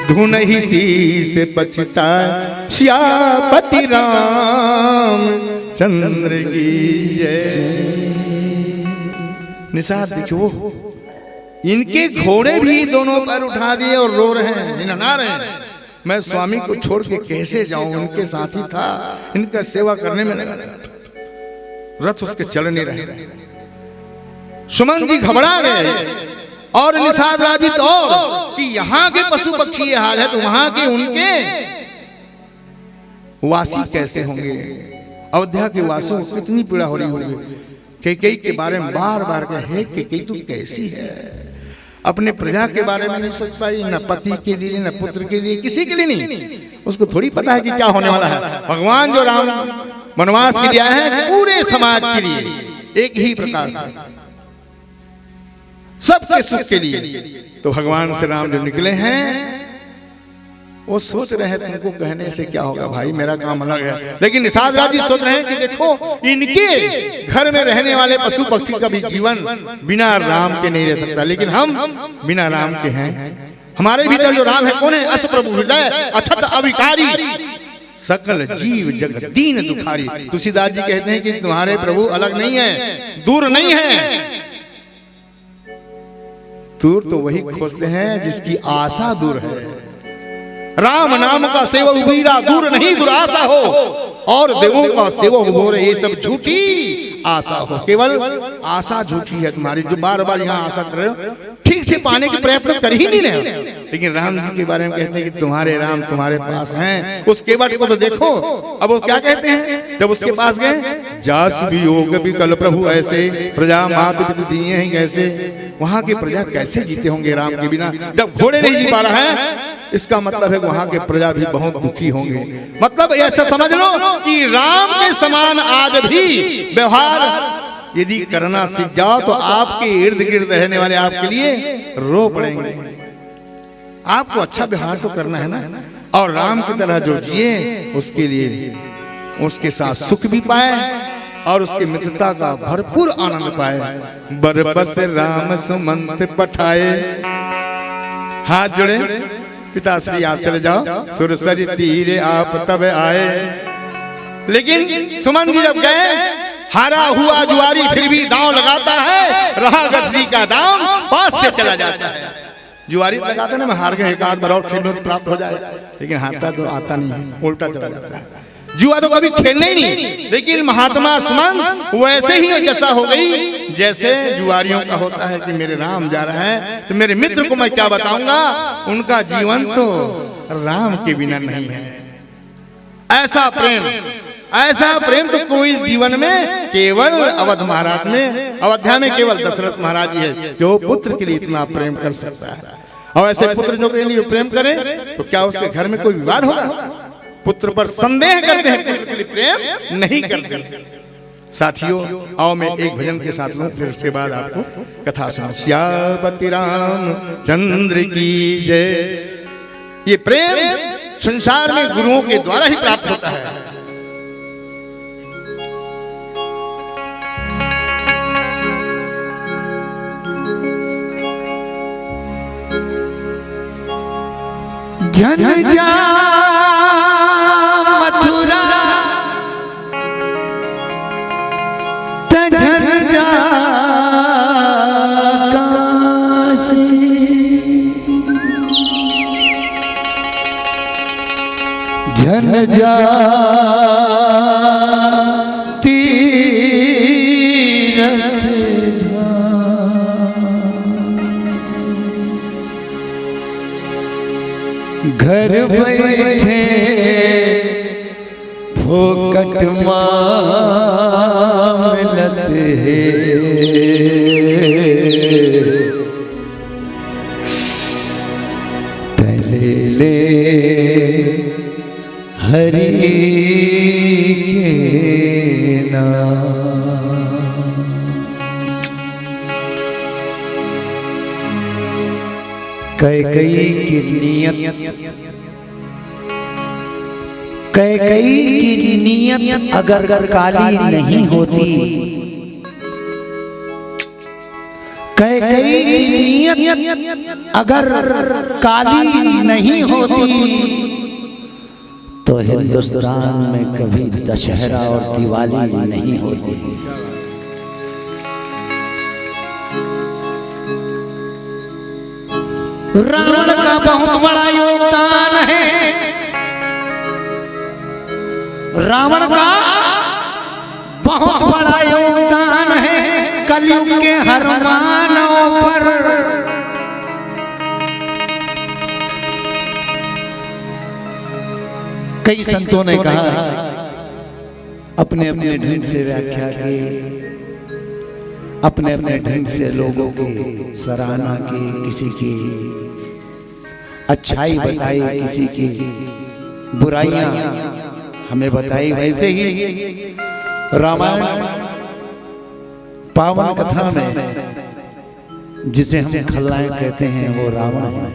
धुन ही सी से पछताए, श्यापति राम चंद्र की जय। निषाद देखो, इनके घोड़े भी दोनों पैर उठा दिए और रो रहे हैं, हिनना रहे हैं। मैं स्वामी को छोड़ के कैसे जाऊं? उनके साथी था, इनका सेवा करने में लगा, रथ उसके चल नहीं रहे। सुमन जी घबरा गए और निषाद राजित और कि यहाँ के पशु पक्षी ये हाल है तो वहां के उनके वासी कैसे होंगे? अयोध्या के वासियों को कितनी पीड़ा हो रही होगी। कैकेयी के बारे में बार बार कहे कैकेयी तू कैसी है? अपने प्रजा के बारे में नहीं सोच पाई, न पति के लिए न पुत्र के लिए, किसी के लिए नहीं। उसको थोड़ी पता है कि क्या होने वाला है। भगवान जो राम वनवास के लिए आए हैं पूरे समाज के लिए, एक ही प्रकार का, सबके सुख के लिए। तो भगवान से राम जो निकले हैं वो सोच रहे हैं तुमको कहने से क्या होगा भाई, मेरा काम अलग है। लेकिन निषाद राज जी सोच रहे हैं कि देखो इनके घर में रहने वाले पशु पक्षी का भी जीवन बिना राम के नहीं रह सकता, लेकिन हम बिना राम के हैं। हमारे भीतर जो राम है कौन है? अस प्रभु हृदय अछत अविकारी, सकल जीव जगत दीन दुखारी। तुलसीदास जी कहते हैं कि तुम्हारे प्रभु अलग नहीं है, दूर नहीं है। दूर तो वही खोजते हैं जिसकी आशा दूर है। राम नाम का सेवक उबीरा, दूर नहीं दुराशा हो, और देवों का सेवक हो रहे, ये सब झूठी आशा हो। केवल आशा झूठी है तुम्हारी, जो बार बार यहाँ आशा कर रहे हो, ठीक से पाने के प्रयत्न कर ही नहीं रहे हो। लेकिन राम जी के बारे में कहते हैं कि तुम्हारे राम तुम्हारे पास हैं। उस केवट को तो देखो। अब वो क्या कहते हैं जब उसके पास गए? जास भी योग भी कल प्रभु ऐसे, प्रजा मात पितु दिए हैं कैसे। वहां के प्रजा कैसे जीते होंगे राम के बिना? जब घोड़े नहीं जी पा रहा है, इसका मतलब है वहां के प्रजा भी बहुत दुखी होंगे। मतलब ऐसा समझ लो कि राम के समान आज भी व्यवहार यदि करना सीख जाओ तो आपके इर्द गिर्द रहने वाले आपके लिए रो पड़ेंगे। आपको अच्छा व्यवहार तो करना है ना, और राम की तरह जो जिए उसके लिए उसके साथ सुख भी पाए और उसकी मित्रता का भरपूर आनंद पाए। बरबस राम सुमंत पठाए। हाथ जुड़े, पिताश्री आप चले जाओ, सुरसरी तीरे आप तब आए। लेकिन सुमन जी जब गए, हारा हुआ जुआरी फिर भी दांव लगाता है, रहा गठरी का दाम पास से चला जाता है। जुआरी लगाते ना, मैं हार गए एक आध बार और खेलने को प्राप्त हो जाए, लेकिन हारता तो आता नहीं, उल्टा चला जाता है। जुआ तो कभी खेलने ही नहीं। लेकिन महात्मा सुमन वैसे ही जैसा हो गई जैसे जुआरियों का होता है कि मेरे राम जा रहे हैं तो मेरे मित्र को मैं क्या बताऊंगा, उनका जीवन तो राम के बिना नहीं है। ऐसा प्रेम तो कोई जीवन में, केवल अवध महाराज में, अयोध्या में केवल दशरथ महाराज ही है जो पुत्र के लिए इतना प्रेम कर सकता है। और ऐसे पुत्र जो के लिए प्रेम करे तो क्या उसके घर में कोई विवाद होगा? पुत्र पर संदेह करते हैं, पुत्र के लिए प्रेम नहीं करते। साथियों, आओ मैं एक भजन के साथ लूं, फिर उसके बाद आपको कथा सुना। श्यापति राम चंद्र की जय। ये प्रेम संसार में गुरुओं के द्वारा ही प्राप्त होता है। जन जा मथुरा तजन जा काशी, जन जा तीरथ घर बैठे फोकट मिलत है, पहले ले हरि के नाम। कैकई की नियत अगर काली नहीं होती, कैकई की नियत अगर काली नहीं होती, तो हिंदुस्तान में कभी दशहरा और दिवाली नहीं होती। रावण का बहुत बड़ा योगदान है, रावण का बहुत बड़ा योगदान है कलयुग के हर मानव पर। कई संतों ने कहा, अपने अपने ढंग से व्याख्या की, अपने अपने ढंग से लोगों की सराहना की, किसी की अच्छाई बताई, किसी की बुराइयां हमें बताई। वैसे ही रामायण पावन कथा में जिसे हम खलनायक कहते हैं वो रावण है।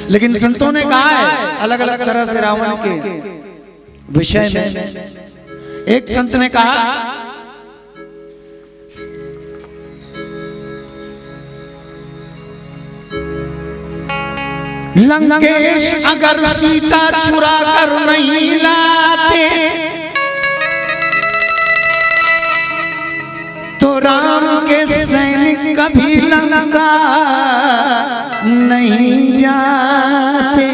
लेकिन संतों ने कहा है अलग अलग तरह से रावण के विषय में। एक संत ने कहा, लंकेश अगर सीता चुरा कर नहीं लाते, तो राम के सैनिक कभी लंका नहीं जाते।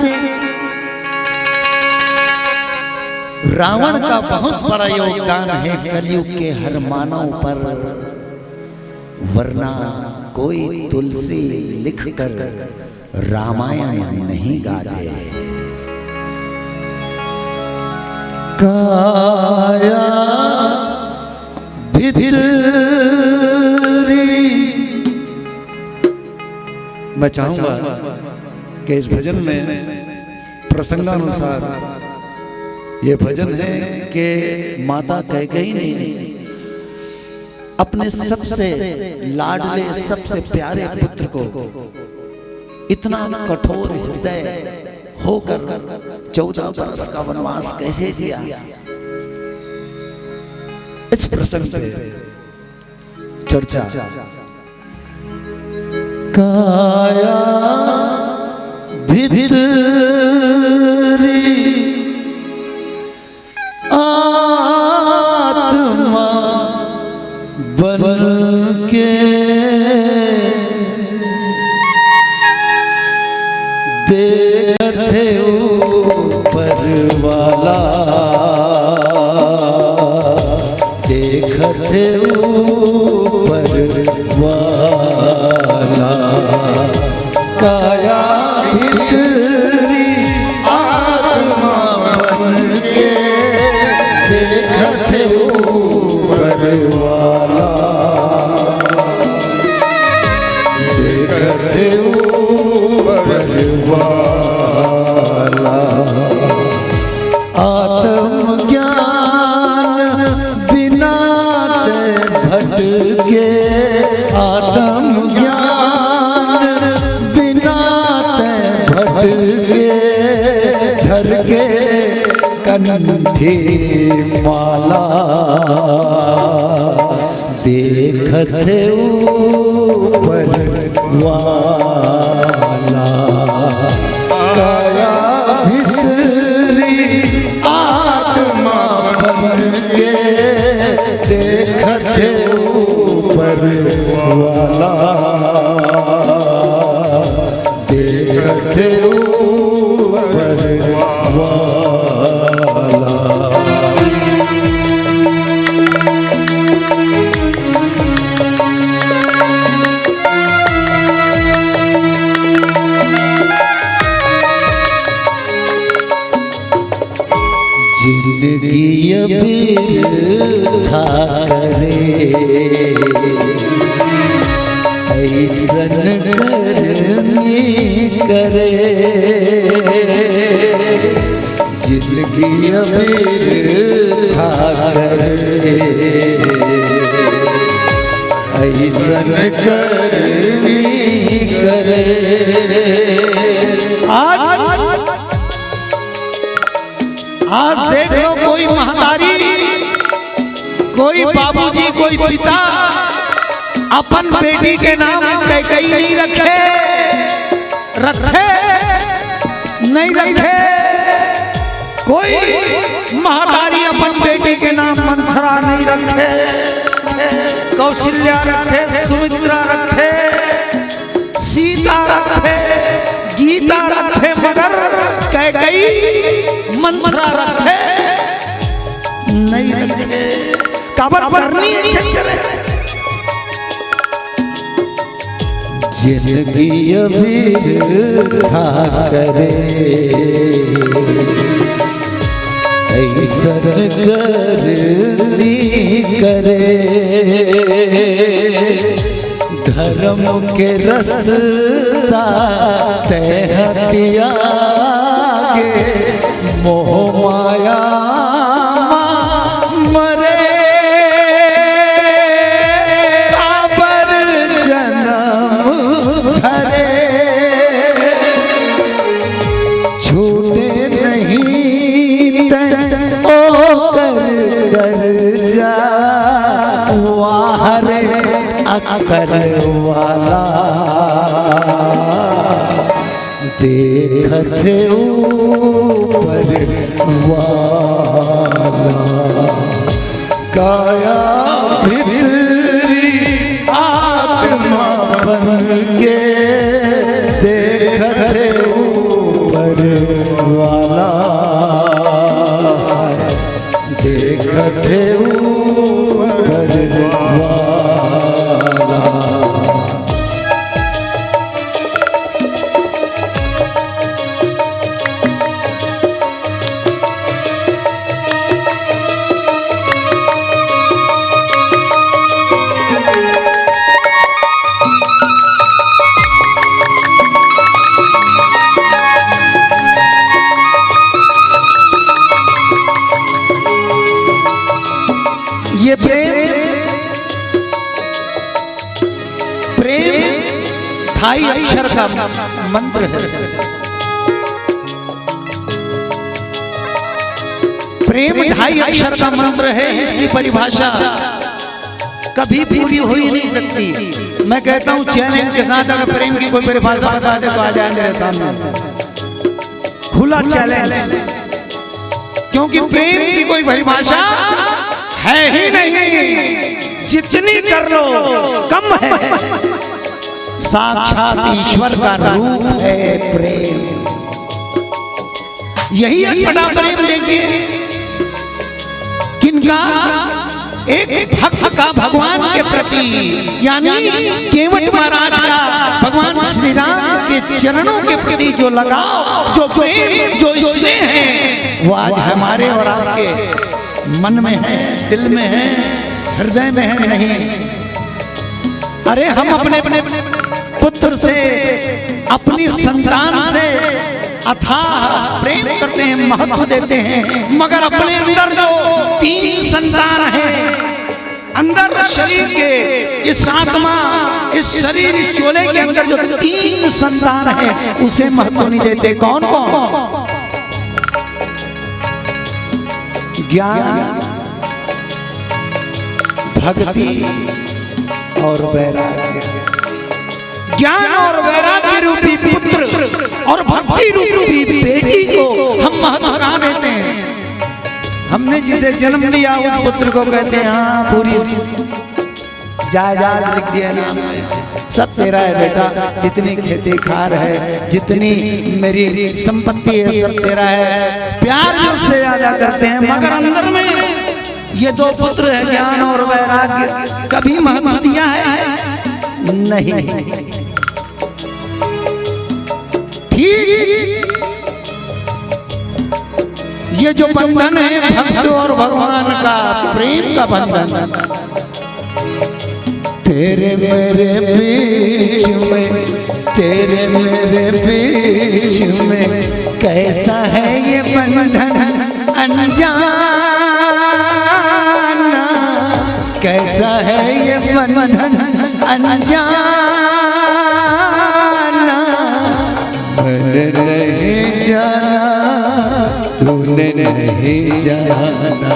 रावण का बहुत बड़ा योगदान है कलयुग के हर मानव पर, वरना कोई तुलसी लिखकर रामायण नहीं गाते। काया भितरी, मैं चाहूंगा कि इस भजन में प्रसंगानुसार ये भजन है कि माता कैकेयी ने अपने सबसे लाडले सबसे प्यारे पुत्र को इतना कठोर हृदय होकर 14 बरस का वनवास कैसे दिया, इस प्रसंग पे चर्चा। काया भितरी आत्मा बन के देखते ऊपर वाला, देखते ऊपर वाला। काया भितरी आत्मा बन के देखते ऊपर वाला, देखते ऊपर वाला। आत्मज्ञान बिना भटके, आत्मज्ञान बिना भटके, धर के कंठी माला, देखते ऊपर वाला। काया भितरी आत्मा बन के देखते ऊपर वाला, देखते ऊपर वाला। जिंदगी अब था करे ऐसन करनी करे जिंदगी अब था करे ऐसन करनी करे। आज देख लो कोई महतारी, कोई बाबूजी, कोई पिता अपन बेटी के नाम कैकई नहीं रखे नहीं रखे। कोई महतारी अपन बेटी के नाम मंथरा नहीं रखे, कौशल्या रखे, सुमित्रा रखे, सीता रखे, गीता रखे, मगर कैकई मंथरा रखे नहीं रखे। काबर करनी जिंदगी अभी था करे ऐसन करनी करे धर्म के रस्ता तहतिया के मोह माया मरे काबर जन्म धरे छूटे नहीं ओ कर जा वाहरे अकर वाला देखत ऊपर वाला काया भीतरी आत्मा बन के देखत ऊपर वाला देखत ऊपर वाला। ये प्रेम ढाई अक्षर का मंत्र है। प्रेम ढाई अक्षर का मंत्र है। इसकी परिभाषा कभी पूरी हो ही नहीं सकती। मैं कहता हूं चैलेंज के साथ अगर प्रेम की कोई परिभाषा बता दे तो आ जाए मेरे सामने, खुला चैलेंज। क्योंकि प्रेम की कोई परिभाषा है ही नहीं, जितनी कर लो कम है। साक्षात ईश्वर का रूप है प्रेम। यही एक बड़ा प्रेम देखिए किनका, एक भक्त का भगवान के प्रति, यानी केवट महाराज का भगवान श्री राम के चरणों के प्रति जो लगाव, जो प्रेम, जो स्नेह है, वो आज हमारे और आपके मन में है, दिल में है, हृदय में है नहीं। अरे हम अपने पुत्र से, अपनी संतान से अथाह प्रेम करते हैं, महत्व देते हैं, मगर अपने अंदर जो 3 संतान हैं, अंदर शरीर के इस आत्मा, इस शरीर, इस चोले के अंदर जो 3 संतान है उसे महत्व नहीं देते। कौन कौन? ज्ञान, भक्ति और वैराग्य। ज्ञान और वैराग्य रूपी पुत्र और भक्ति रूपी बेटी को हम महत्व कहाँ देते हैं? हमने जिसे जन्म दिया उस पुत्र को कहते हैं हाँ पूरी जायदाद लिख दिया नाम में, सब तेरा है बेटा, जितनी खेती खार है, जितनी मेरी संपत्ति है, सब तेरा है। प्यार भी उससे ज्यादा करते हैं, मगर अंदर में ये 2 पुत्र है ज्ञान और वैराग्य, कभी महत्व दिया है नहीं। ठीक ये जो बंधन है भक्त और भगवान का प्रेम का बंधन, तेरे मेरे बीच में, तेरे मेरे बीच में कैसा है ये बंधन अनजाना, कैसा है ये बंधन अनजाना। मैंने नहीं जाना, तूने नहीं जाना,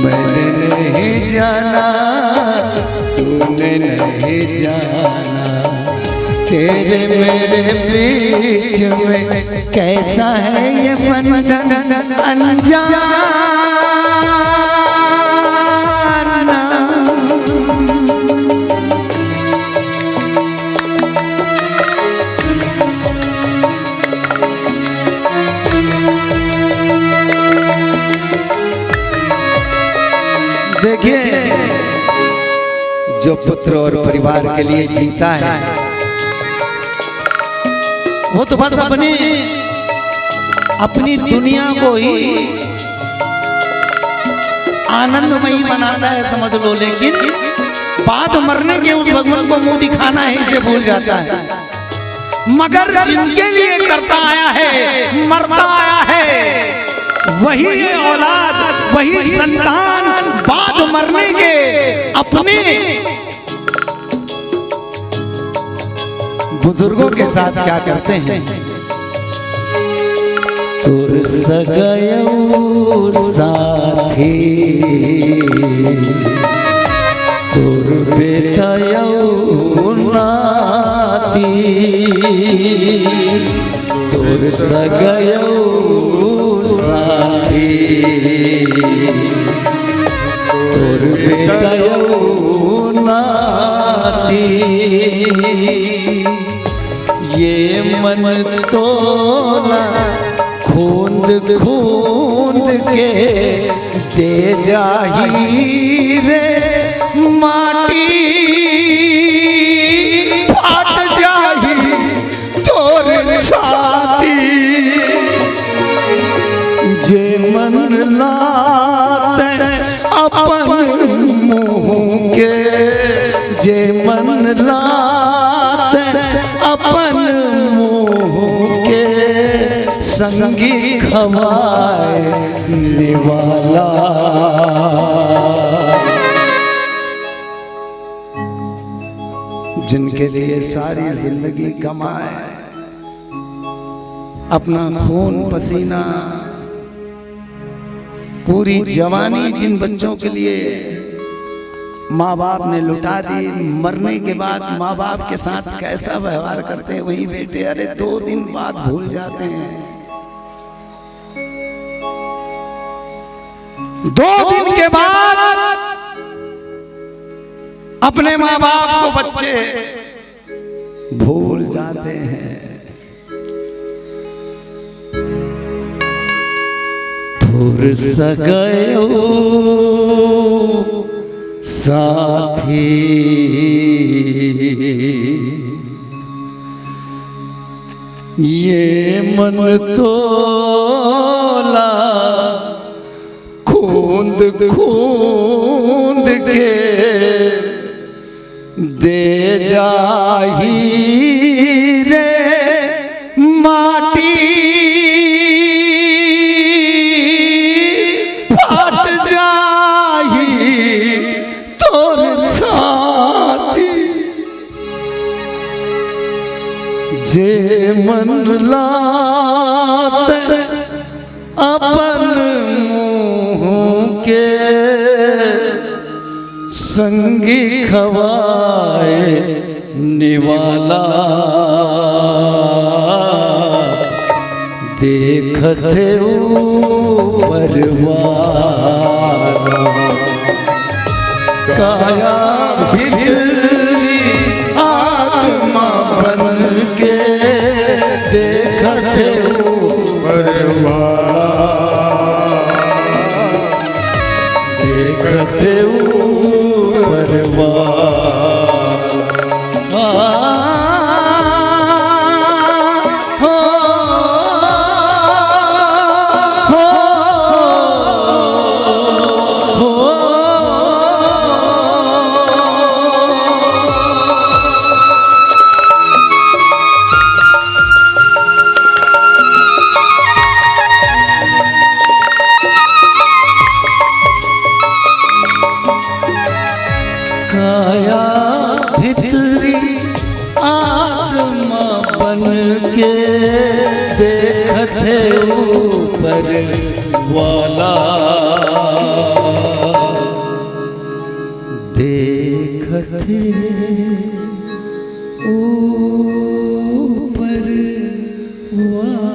मैंने नहीं जाना, तूने नहीं जाना, तेरे मेरे बीच में कैसा है ये बंधन अनजाना। देखिए, जो पुत्र और परिवार के लिए जीता है वो तो बस अपनी दुनिया को ही आनंदमयी बनाता है, समझ लो, लेकिन बाद मरने के उस भगवान को मुंह दिखाना है इसे भूल जाता है। मगर जिनके लिए करता आया है, मरता आया है, वही औलाद, वही संतान बाद मरने के अपने बुजुर्गों के साथ क्या करते हैं। तुर सगयो साथी, तुर बेटयो नाती, तुर सगयो साथी, तुर बेटयो नाती, ये मन तो ना खूंद खूंद के दे जाही रे माटी, फाट जाही तोर छाती, जे मन लाते अपन मुँह के, जे मन लाते अपन मुँह के, संगी खवाए निवाला। जिनके लिए सारी जिंदगी कमाए, अपना खून पसीना, पूरी जवानी जिन बच्चों के लिए माँ बाप ने लुटा दी, मरने के बाद माँ बाप के साथ कैसा व्यवहार करते हैं वही बेटे अरे 2 दिन बाद भूल जाते हैं। 2 दिन के बाद अपने माँ बाप को बच्चे भूल जाते हैं। थोर सगयो साथी, ये मन तोला खूंद खूंद के दे जाही रे माटी, फाट जाही तोर छाती, जे मन लात अपन मुँह के, संगी खवाए निवाला। देखते परवाना काया भितरी आत्मा बन के, देखते परवाना, देखते परवाना। हो ऊपर वाला देखते ऊपर वाला।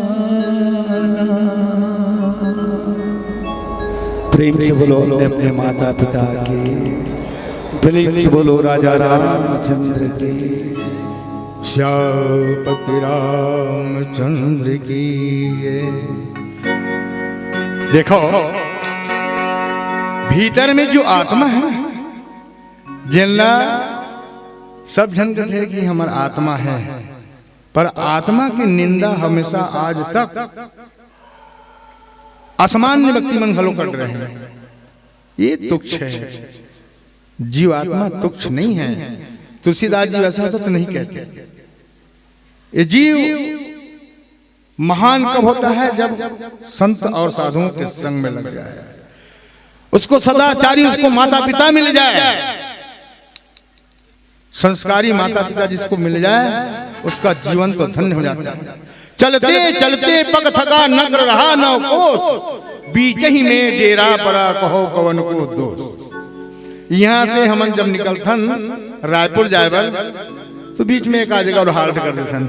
प्रेम से बोलो अपने माता पिता के, प्रेम से बोलो राजा रामचंद्र के। श्यामपति रामचंद्र की जय। देखो भीतर में जो आत्मा है, जिनला सब जन थे कि हमारा आत्मा है, पर आत्मा की निंदा हमेशा आज तक असामान्य व्यक्ति मन घलो कर रहे हैं। ये तुच्छ है, जीवात्मा तुच्छ नहीं है। तुलसीदास जी वैसा तो नहीं कहते। ये जीव महान कब होता है? जब संत और साधुओं के संग में लग जाए, उसको सदाचारी, उसको माता पिता मिल जाए, संस्कारी माता पिता जिसको मिल जाए, उसका जीवन तो धन्य हो जाता है। चलते चलते पग थका नगर रहा नौ कोस, बीच ही में डेरा परा कहो कवन को दोष। यहाँ से हम जब निकलथन रायपुर जाएबर तो बीच में एक जगह और हाल्ट कर देथन।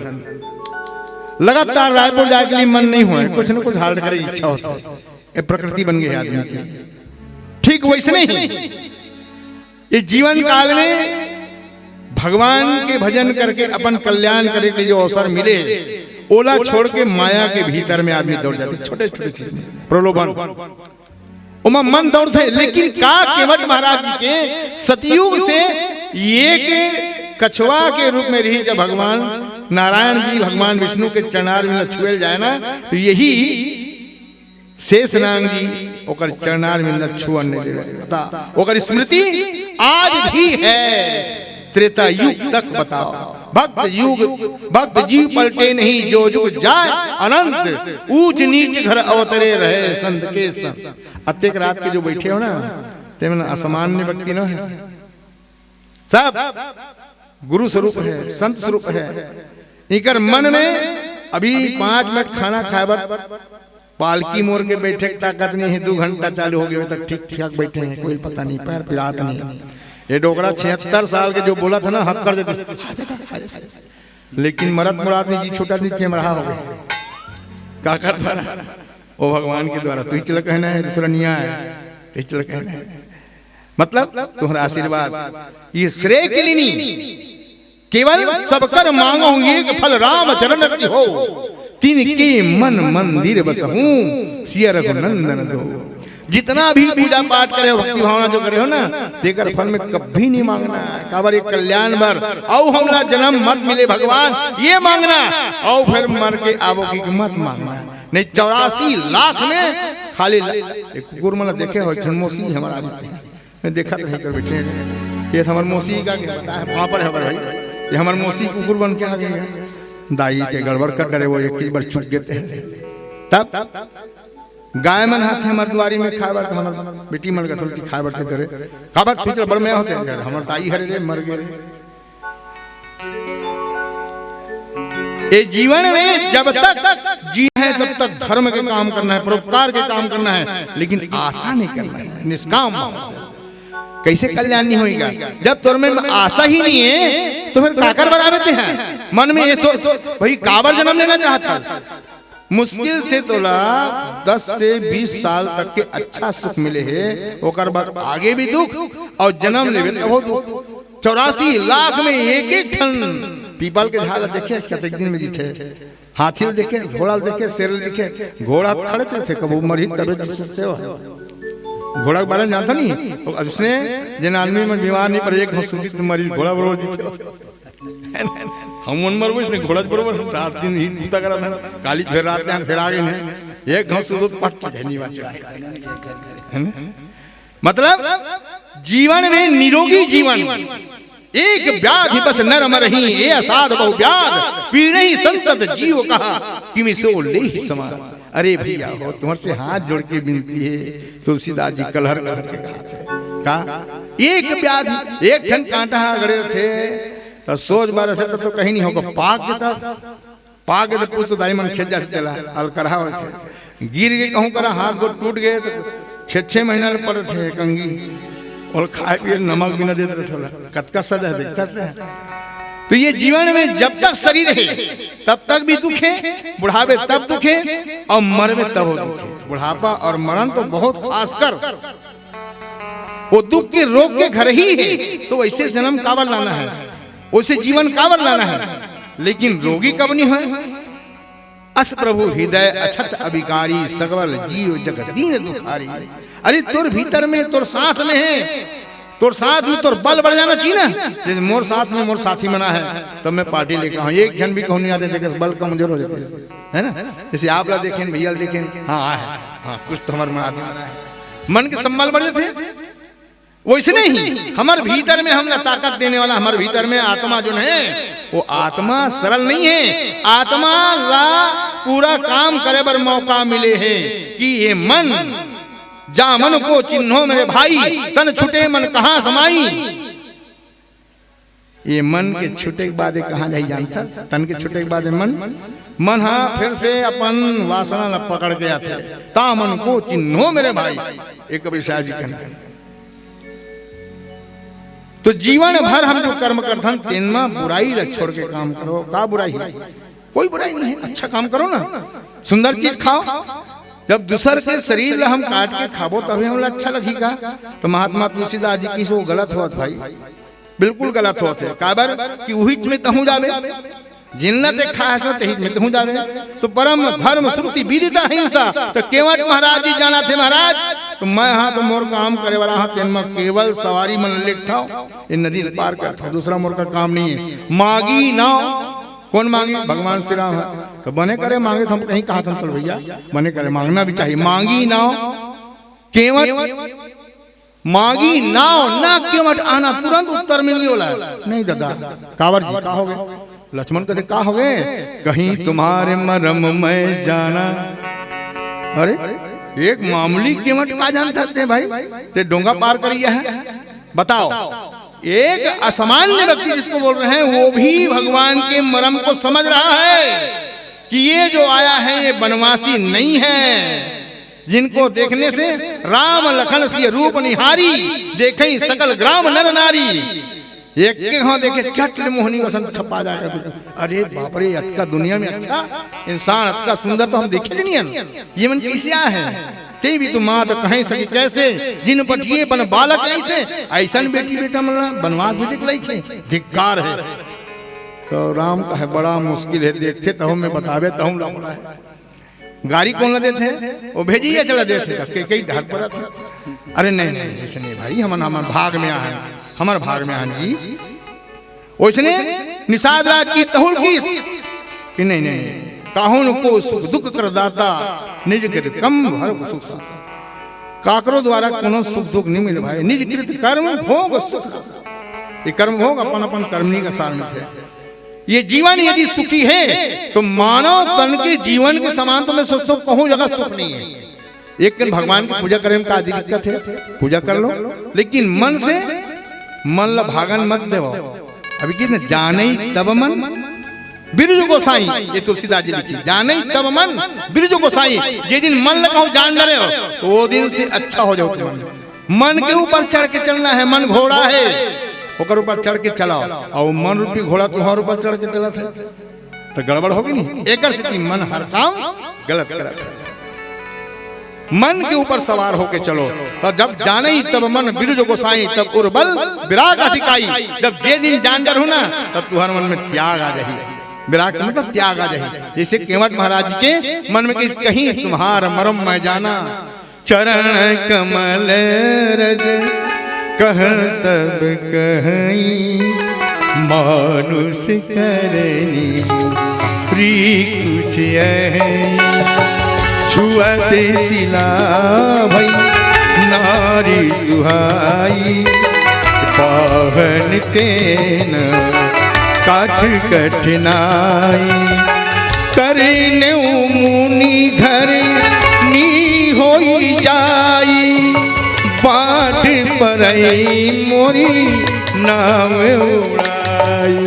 लगातार रायपुर जाए के लिए मन नहीं हुआ, कुछ न कुछ हाल्ट करे इच्छा होता है। ये प्रकृति बन गई आदमी की। ठीक वैसे नहीं, ये जीवन काल में भगवान के भजन करके अपन कल्याण करे के जो अवसर मिले, ओला छोड़ के माया के भीतर में आदमी दौड़ जाते। छोटे छोटे चीज प्रलोभन उमा मन दौड़ थे। लेकिन का केवट महाराज जी के सतयुग से एक कछुआ के रूप में रही, जब भगवान नारायण जी भगवान विष्णु के चरणार में छुएल जाए ना, तो यही शेषनाग जी ओकर चरणार में छुअन नहीं दे। बता ओकर स्मृति आज भी है, त्रेता युग तक बताओ। भक्त युग भक्त जीव पलटे नहीं, जो जुग जाए अनंत, ऊंच नीच घर अवतरे रहे संत के संग। अत्येक रात के जो बैठे हो ना, तेमन असामान्य व्यक्ति न है, सब गुरु स्वरूप है, संत स्वरूप है। इकर मन में अभी 5 मिनट खाना खाए बर पालकी मोर के बैठे ताकत नहीं है। 2 घंटा चालू हो गया तक ठीक ठाक बैठे हैं, कोई पता नहीं, पैर पिरात नहीं। ये डोगरा 76 साल के जो बोला था ना, हक कर देते, लेकिन मरद मुराद जी छोटा नीचे मरा हो गए। क्या करता रहा वो भगवान के द्वारा। तू चल कहना है, दूसरा निया है, तू चल कहना है, मतलब तुम्हारा आशीर्वाद ये श्रेय के लिए नहीं, केवल सब कर मांगो एक फल राम चरण रति हो, तिनके मन मंदिर बसहूं सिया रघुनंदन दो। जितना भी पूजा पाठ करे हो, भक्ति भावना जो करे हो ना, तेकर फल में कभी नहीं मांगना। काबर एक कल्याण बर औ हमरा जन्म मत मिले भगवान, ये मांगना। और फिर मर के आवो की मत मांगना। नहीं 84 लाख में खाली एक कुकुर मन देखे हो, छनमोसी हमारा मैं देखा तो कर बैठे। ये हमार मौसी का बताया वहां पर है भाई, ये हमार मौसी कुकुर बन के आ गए। दाई के गड़बड़ कर डरे, वो एक बार छुप गए थे। तब गाय मन हाथ हमार दुआरी में खाए बार, हमार बेटी मन गथुलती खाए बार करे काबर ठीक बड़ में होते यार। हमार ताई हरे रे मर गए। ये जीवन में जब तक जी है तब तक धर्म के काम करना है, परोपकार के काम करना है, लेकिन आशा नहीं करना है, निष्काम भाव से। कैसे कल्याण नहीं होगा जब तुम में आशा ही नहीं है, तो फिर काकर बराबरते हैं। मन में ये सोच भाई काबर जन्म लेना चाहता, मुश्किल से तो 10 से 20 साल तक के अच्छा सुख मिले है, ओकर बाद आगे भी दुख और जन्म लेवे तब दुख। 84 लाख में एक ठन पीपल के झाड़ देखे, इसका एक दिन में जीते। हाथी देखे, घोड़ा देखे, शेर देखे। घोड़ा खड़े थे कब मरी तबे सोचते हो। घोड़ा के बारे में जानता नहीं, उसने जिन आदमी में बीमार नहीं पर एक सूचित मरीज घोड़ा बरोबर जीते। हम मन मरबो इसने घोड़ा बरोबर रात दिन ही पूता करा था, काली फिर रात में फिर आ गए हैं। एक घास दूध पट के नहीं बचा है। मतलब जीवन में निरोगी जीवन, एक व्याधि बस नर मरही, ये असाध बहु व्याध पीड़े ही संसद जीव कहा कि मिसो ले ही समा। अरे भैया हो तुम्हारे से हाथ जोड़ के विनती है, तुलसीदास जी कलहर करके कहा एक व्याधि, एक ठन कांटा गड़े थे तो सोच बार से तो कहीं नहीं होगा। पाक देता पूछ तो दाई मन खेत जाते चला अलकरहा होते, गिर गए कहूँ करा हाथ गोड़ टूट गए तो 6 महीना पड़े थे कंगी और खाए पिए नमक भी न देते रहे कतका सजा देखता था। तो ये जीवन में जब तक शरीर है तब तक भी दुख है, बुढ़ापे तब दुख है और मरवे तब दुख है। बुढ़ापा और मरण तो बहुत खासकर वो दुख के रोग के घर ही है। तो वैसे जन्म काबर लाना है, वैसे जीवन काबर लाना है, लेकिन रोगी कब नहीं है। अस प्रभु हृदय अछत अभिकारी सकल जीव जगत दीन दुखारी। अरे तोर भीतर में तोर साथ में है, तोर साथ में तोर बल बढ़ जाना चाहिए ना। जैसे मोर साथ में मोर साथी मना है तब मैं पार्टी लेकर हूँ, एक जन भी कहूँ नहीं आते थे बल कमजोर हो जाते है ना। जैसे आप लोग देखें भैया देखें हाँ हाँ कुछ तो हमारे मन के संबल बढ़ जाते। वैसे नहीं हमारे भीतर में हमने ताकत देने वाला हमारे भीतर में आत्मा जो है वो आत्मा सरल नहीं है। आत्मा ला पूरा काम करे बर मौका मिले है कि ये मन जा मन को चिन्हो मेरे भाई तन छुटे मन कहाँ समाई। ये मन के छुटे के बाद कहाँ जाई जानता, तन के छुटे के बाद मन हाँ फिर से अपन वासना न पकड़ के आते ता मन को चिन्हो मेरे भाई। एक कबीर साहब जी कहते तो जीवन भर हम जो कर्म करथन तेनमा बुराई ल छोड़ के काम करो। का बुराई है, कोई बुराई नहीं है, अच्छा काम करो ना, सुंदर चीज खाओ। जब दूसर के शरीर ला हम काट के खाबो तभी हमला अच्छा लगेगा। तो महात्मा तुलसीदास जी की सो गलत होत भाई, बिल्कुल गलत होत है। काबर कि उहिच में तहु जावे जिन्ना ते खास ते हिच में तहु जावे। तो परम धर्म श्रुति विदिता हिंसा। तो केवट महाराज जी जाना थे महाराज तो मैं हाँ तो मोर काम करे वाला हाँ तेन में केवल सवारी मन लिखाओ ये नदी पार करता, दूसरा मोर का काम नहीं है। मांगी नाव कौन मांगे, भगवान श्री राम है। तो बने करे मांगे तो हम कहीं कहा था चल भैया बने करे मांगना भी चाहिए। मांगी नाव केवट मांगी नाव ना केवट आना तुरंत उत्तर मिल गया। नहीं दादा कांवर जी का हो गए, लक्ष्मण कहते का हो गए, कहीं तुम्हारे मरम में जाना। अरे एक मामूली कीमत का जानते थे भाई ते डोंगा पार करिए है। बताओ एक असामान्य व्यक्ति जिसको बोल रहे हैं वो भी भगवान के मरम को समझ रहा है कि ये जो आया है ये बनवासी नहीं है, जिनको देखने से राम लखन सिय रूप निहारी देखे सकल ग्राम नर नारी। एक के हाँ देखे चट मोहनी वसंत छपा जाएगा। अरे बाप रे अतका दुनिया में अच्छा इंसान अतका सुंदर तो हम देखे नहीं। ये मन कैसे है ते भी तुम माँ तो कहीं सके कैसे जिन पठिए बन बालक ऐसे ऐसा बेटी बेटा मतलब बनवास बेटे को लाइक है धिक्कार है। तो राम का है बड़ा मुश्किल है, देखते तो हमें बतावे तो हम लौड़ा है। गाड़ी कौन ला देते वो भेजिए चला देते कई ढाक पड़ा था। अरे नहीं नहीं ऐसे नहीं भाई हमारे भाग में आए, हमारे भाग में आन जी उसने निषाद राज की तहुल की नहीं नहीं काहुन को सुख दुख कर दाता निज कृत कम भर सुख साता। काकरो द्वारा कोनो सुख दुख नहीं मिले भाई, निज कृत कर्म भोग सुख साता। ये कर्म भोग अपन अपन कर्मनी का सार में थे। ये जीवन यदि सुखी है तो मानव तन के जीवन के समान तो मैं सोचता हूँ कहूँ जगह सुख नहीं है। एक दिन भगवान की पूजा करें का दिक्कत है, पूजा कर लो लेकिन मन से मन ला भागन मत देवो। अभी किसने जाने तब मन बिरजू गोसाई, ये तुलसीदास जी लिखी जाने तब मन बिरजू गोसाई। ये दिन मन लगाओ जान रहे हो तो वो दिन से अच्छा हो जाओ। मन के ऊपर चढ़ के चलना है, मन घोड़ा है ओकर ऊपर चढ़ के चलाओ और मन रूपी घोड़ा तुम्हारे ऊपर चढ़ के चला था तो गड़बड़ होगी नहीं। एक मन हर काम गलत गलत मन के ऊपर सवार होके चलो। तो जब जाने ही तब मन बिरजो गोसाई तब उर्बल विराग अधिकाई। जब जे दिन जान डर हो ना तब तुम्हारे मन में त्याग आ जाए, विराग मतलब त्याग आ जाए। जैसे केवट महाराज के मन में कहीं तुम्हारा मरम मैं जाना चरण कमल रज कह सब कहीं मानुष करनी प्री कुछ छुअत सिला भई नारी सुहाई पावन तेन काठ कठिनाई करने मुनि घर नी होई जाई बाट परई मोरी नाम उड़ाई।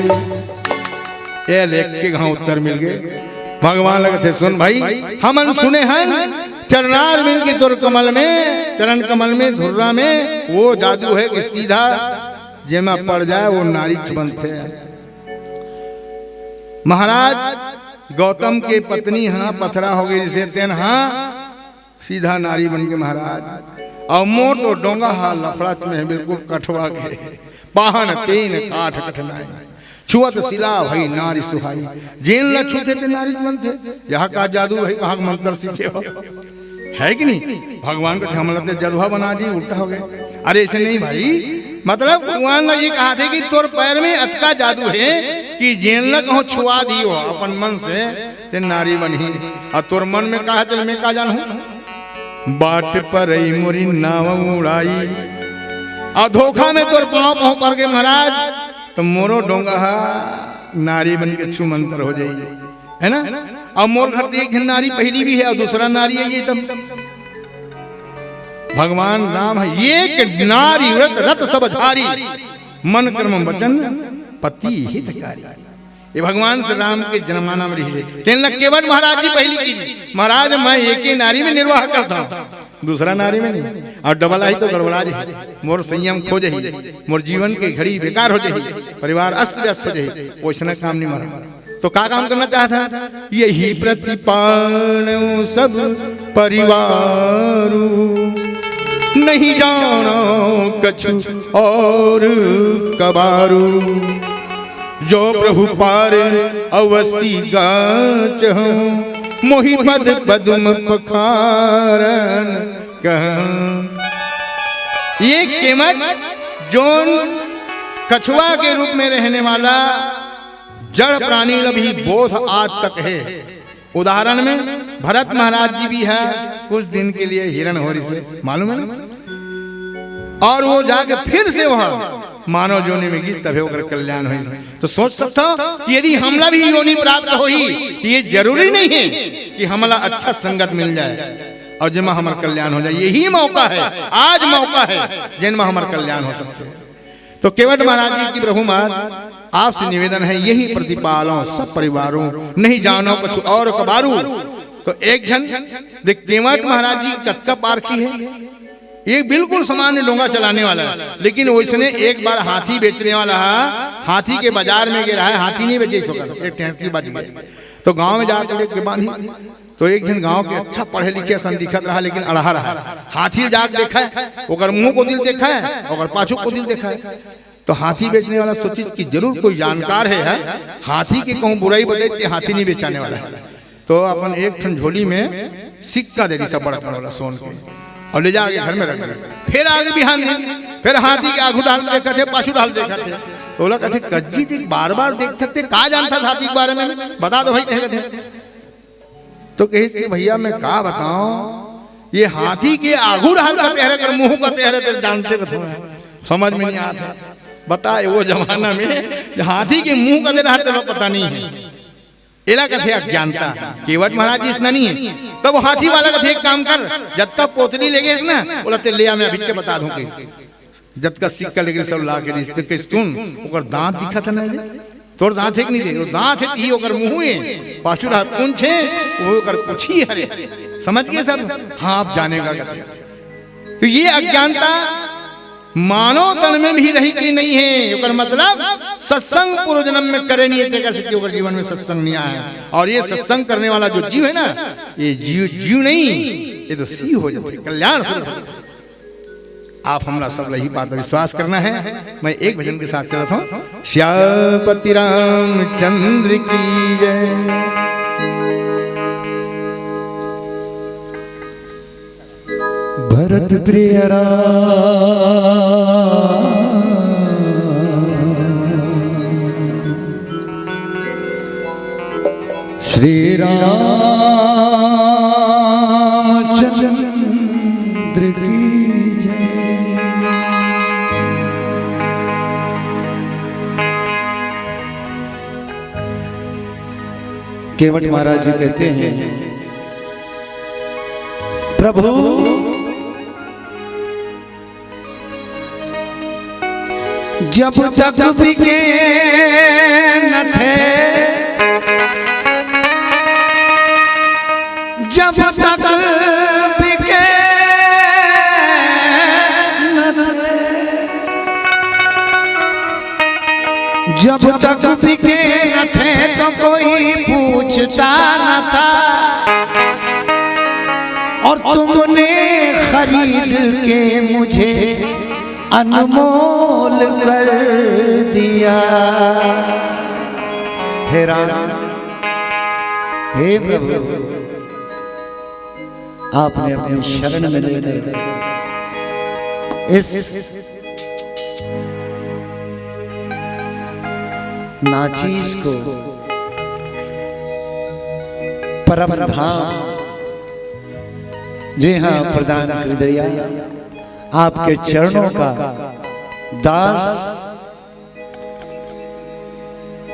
ये लेख के यहाँ उत्तर मिल गए। भगवान लगे थे सुन भाई हमन सुने हैं चरणार मिल के तुर कमल में, चरण कमल में, धुर्रा में वो जादू है कि सीधा जेमा पड़ जाए वो नारी बनते हैं। महाराज गौतम के पत्नी हाँ पथरा हो गई जिसे तेन हाँ सीधा नारी बन के महाराज। और मोर तो डोंगा हाँ लफड़ा में है बिल्कुल कठवा के, पाहन तीन काठ कठनाई, छुअत शिला भई नारी सुहाई। जेन ल छूते थे नारी बनते। यहाँ का जादू है, कहाँ मंत्र सीखे हो है कि नहीं। भगवान को हम लगते जदुआ बना दी, उल्टा हो गए। अरे ऐसे नहीं भाई, मतलब भगवान ने ये कहा थे कि तोर पैर में अतका जादू है कि जेन ल कहो छुआ दियो अपन मन से ते नारी बनी। और तोर मन में कहा चल मैं का जानू बाट पर मोरी नाव उड़ाई, और धोखा में तोर पाँव पाँव कर के महाराज तो मोरो डोंगा नारी बन के छू मंत्र हो जाइए, है ना। अब मोर घर एक नारी पहली भी है और दूसरा नारी है, ये तब भगवान राम है। एक नारी व्रत रत सब झारी, मन कर्म वचन पति हितकारी। ये भगवान श्री राम के जन्माना में रही है। तेन केवट महाराज जी पहली की महाराज मैं एक ही नारी में निर्वाह करता हूँ, दूसरा नारी में नहीं। और डबल आई तो गड़बड़ा जाए, मोर संयम खो जाए, मोर जीवन के घड़ी बेकार हो जाए, परिवार अस्त व्यस्त हो जाए, वैसा काम नहीं मारा। तो क्या काम करना चाहता, यही प्रतिपान सब परिवार, नहीं जानो कछु और कबारू, जो प्रभु पार अवसी गाच हूँ, मोहि पद पद्म पखारन कह। ये केमट जोन कछुआ के रूप में रहने वाला जड़ प्राणी अभी बोध आज तक है। उदाहरण में भरत महाराज जी भी है, कुछ दिन के लिए हिरण होरी से मालूम है ना, और वो जाके फिर से वहां मानव योनि में गिर तभी होकर कल्याण हो। तो सोच सकता हो कि यदि हमला भी योनि प्राप्त हो ही तो ये जरूरी नहीं है कि हमला अच्छा संगत मिल जाए और जिनमें हमारा कल्याण हो जाए। यही मौका है, आज मौका है जिनमें हमारा कल्याण हो सकते हैं। तो केवट महाराज जी की प्रभु महाराज आपसे निवेदन है, यही प्रतिपालों सब परिवारों, नहीं जानो कुछ और कबारू। तो एक जन देख केवट महाराज जी कतका पार की है, एक बिल्कुल सामान्य डोंगा चलाने वाला है, लेकिन वैसने एक बार हाथी बेचने वाला है, हाथी के बाजार में गिरा है, हाथी नहीं बेचे सका, एक टैंकी बच गया। तो गांव में जाकर बांधी, तो एक जन गांव के अच्छा पढ़े लिखे सन दिखत रहा, लेकिन अड़हा रहा। हाथी जाके देखा है, ओकर मुंह को दिल देखा है, ओकर पाछू को दिल देखा है। तो हाथी बेचने वाला सोची कि जरूर कोई जानकार है, हाथी की कहूँ बुराई बताई, हाथी नहीं बेचाने वाला है। तो अपन एक ठन झोली में सिक्का दे दी सब बड़ा वाला सोन के, और ले जाके घर में रख दिया। फिर आगे बिहान दिन फिर हाथी के आगू डाल देखा थे, पाछू डाल देखा थे। तो बोला कहते कज्जी जी बार बार देख सकते, कहा जानता था हाथी के बारे में, बता दो भाई कहते। तो कही भैया मैं कहा बताऊं, ये हाथी के आगू डाल का तेहरे कर मुंह का तेहरे जानते तो समझ में नहीं आता। बताए वो जमाना में हाथी के मुंह का तेहरे पता नहीं है, एला कथे अज्ञानता। केवट महाराज जी इतना नहीं है। तब वो हाथी वाला कथे एक काम कर, जब तक पोतली ले गए ना, बोला ते ले आ मैं अभी के बता दूं कि जब का सिक्का लेके सब ला के दी के सुन, ओकर दांत दिखा था ना, तोर दांत है कि नहीं दे, वो दांत है ही ओकर मुंह है, पाछू रात कौन छे वो ओकर पूछी हरे, समझ गए सब। हां आप जानेगा कथे। तो ये अज्ञानता मानव तन में भी रही कि नहीं है, ओकर मतलब सत्संग पूर्व जन्म में करे नहीं है, से ओकर जीवन में सत्संग नहीं आया। और ये सत्संग करने वाला जो जीव है ना, ये जीव नहीं, ये तो सी हो जाते, कल्याण शुरू हो जाते। आप हमरा सब यही बात पर विश्वास करना है। मैं एक भजन के साथ चलता हूँ। श्यामपति रामचंद्र की जय। भरत प्रिय श्री रामचंद्र की जय। केवट महाराज जी कहते हैं, प्रभु जब तक बिके न थे, जब तक जब तक बिके न थे तो कोई पूछता न था, और तुमने खरीद के मुझे अनमोल कर दिया। हे राम, हे प्रभु, आपने अपनी शरण में लेकर इस नाचीज को परम धाम, जी हाँ, प्रदान कर दिया। आपके चरणों का दास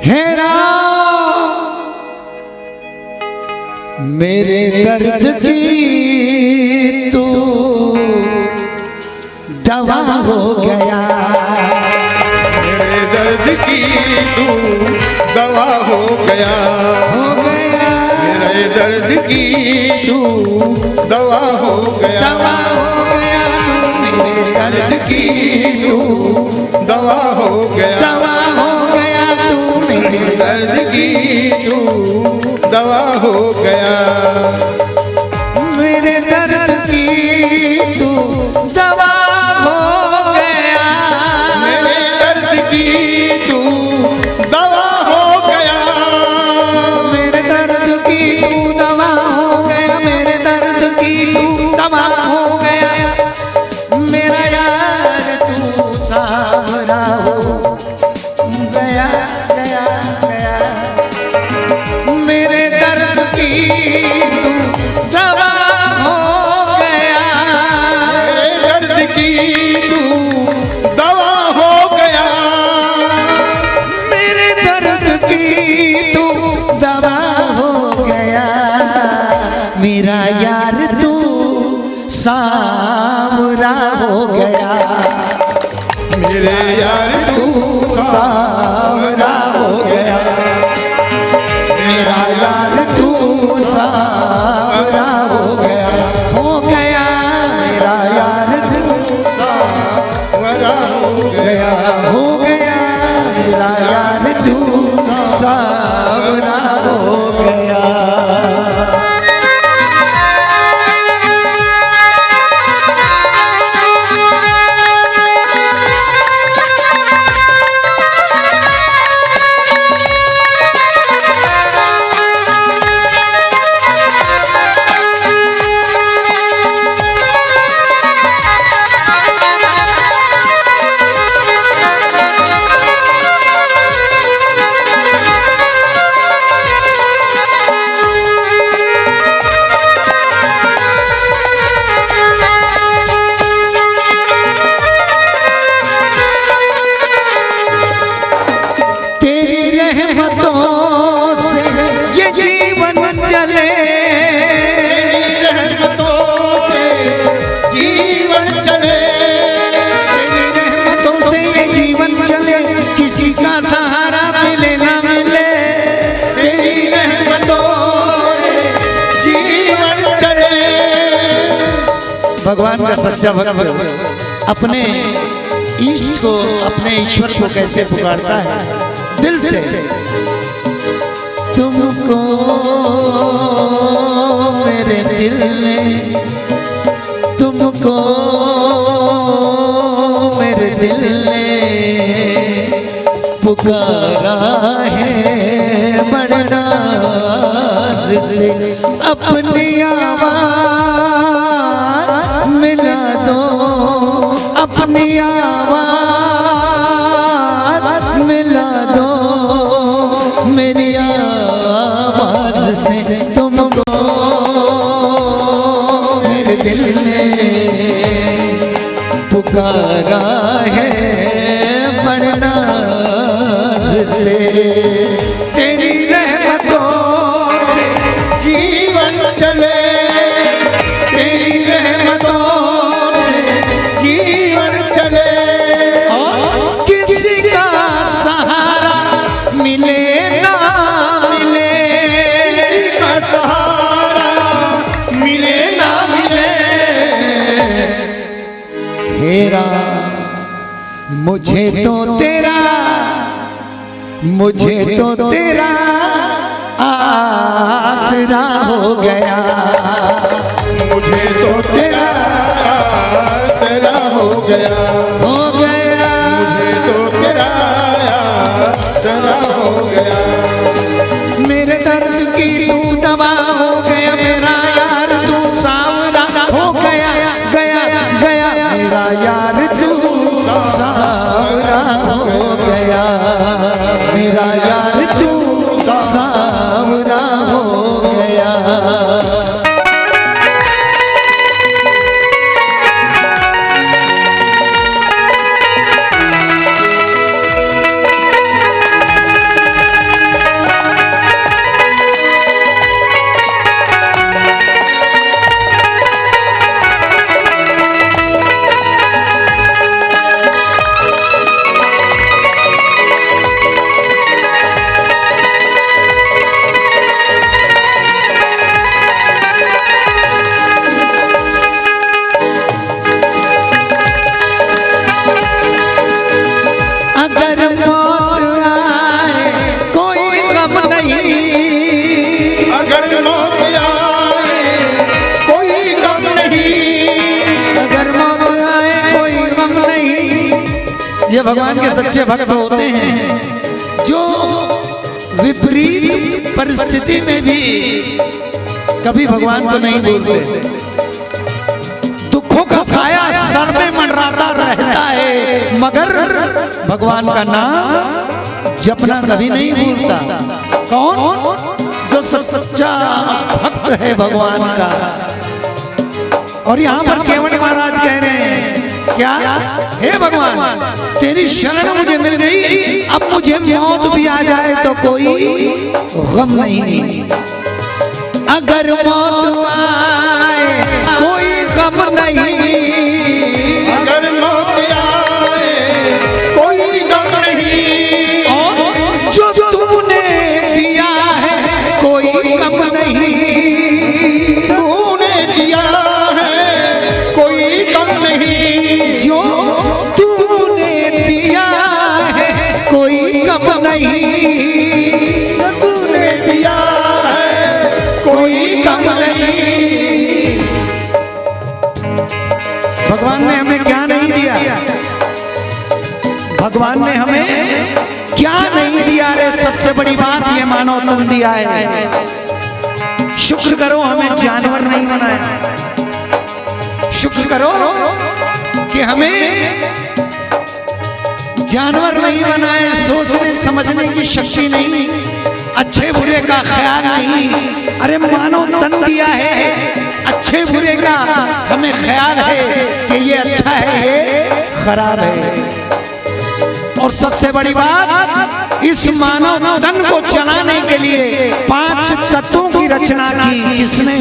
हे राम, मेरे दर्द की तू दवा हो गया, मेरे दर्द की तू दवा हो गया, मेरे दर्द की तू दवा हो गया, दवा हो गया तू, मेरे दर्द की तू दवा हो गया, दवा हो गया तू, मेरे दर्द की तू दवा हो गया, मेरे दर्द की तू दवा हो गया, मेरे दर्द की तू दवा हो गया, मेरे दर्द की तू दवा हो गया, मेरे दर्द की तू दवा हो गया, मेरा यार तू सावरा हो गया, गया गया, मेरे दर्द की तू दवा हो गया, मेरे दर्द की तू दवा हो गया, मेरे दर्द की तू दवा हो गया, मेरा यार तू सावरा हो गया, मेरे यार तू सावरा हो गया, मेरा यार तू सावरा हो गया, मेरा यार तू सावरा हो गया, हो गया, मेरा यार तू सावरा हो गया। भगवान का सच्चा भक्त अपने इष्ट को, अपने ईश्वर को कैसे पुकारता है दिल से। तुमको मेरे दिल ने, तुमको मेरे दिल ने पुकारा है बड़े नाज से, अपनी आवाज मिला दो, अपनी आवाज मिला दो, मेरी आवाज से तुमको मेरे दिल ने पुकारा है बड़े नाज से। तेरी रहमतों से जीवन चले, तेरी रहमतों जीवन चले, किसी का सहारा मिले ना मिले, का सहारा मिले ना मिले, हेरा मुझे तो तेरा मुझे तो तेरा आसरा हो गया, मुझे तो तेरा आसरा हो गया, हो गया, मुझे तो तेरा आसरा हो गया। मेरे दर्द की तू दवा हो गया, मेरा यार तू सावरा हो गया, गया गया मेरा यार तू सावरा हो गया, मेरा यार तू सावरा हो गया। ये भगवान के सच्चे भक्त होते हैं जो विपरीत परिस्थिति में भी कभी भगवान को नहीं भूलते। दुखों का साया सर में मंडराता रहता है मगर भगवान का नाम जपना कभी नहीं भूलता। कौन? जो सच्चा भक्त है भगवान का। और यहाँ पर केवट महाराज कह रहे हैं क्या? हे भगवान, तेरी शरण मुझे मिल गई, अब मुझे मौत भी आ जाए तो कोई गम नहीं। अगर मौत आए कोई गम नहीं, अगर मौत आए कोई गम नहीं, और जो तुमने दिया है कोई गम नहीं, तूने दिया है कोई गम नहीं, जो तूने दिया है कोई गम नहीं, तूने दिया है कोई गम नहीं। भगवान ने हमें क्या नहीं दिया? भगवान ने हमें क्या नहीं दिया? रे सबसे बड़ी बात ये मानो तुम दिया है। शुक्र करो हमें जानवर नहीं बनाया। शुक्र करो कि हमें जानवर नहीं बनाए, सोचने समझने की शक्ति नहीं, अच्छे बुरे का ख्याल नहीं। अरे मानो तन दिया है, अच्छे बुरे का हमें ख्याल है कि ये अच्छा है ये खराब है। और सबसे बड़ी बात, इस मानव तन को चलाने के लिए 5 तत्वों की रचना की इसने,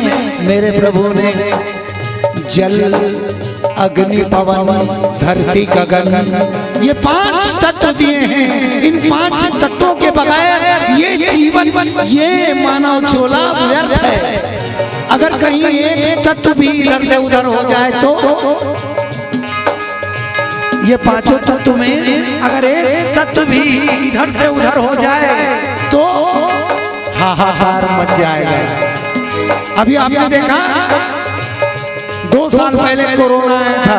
मेरे प्रभु ने। जल, अग्नि, पवन, धरती, गगन, ये 5 तत्व दिए हैं। इन 5 तत्वों के बगैर ये जीवन, ये मानव चोला व्यर्थ है। अगर कहीं एक तत्व भी इधर से उधर हो जाए तो ये 5 तत्व में अगर एक तत्व भी इधर से उधर हो जाए तो हाहाकार मच जाएगा। अभी आपने देखा 2 साल पहले कोरोना आया था,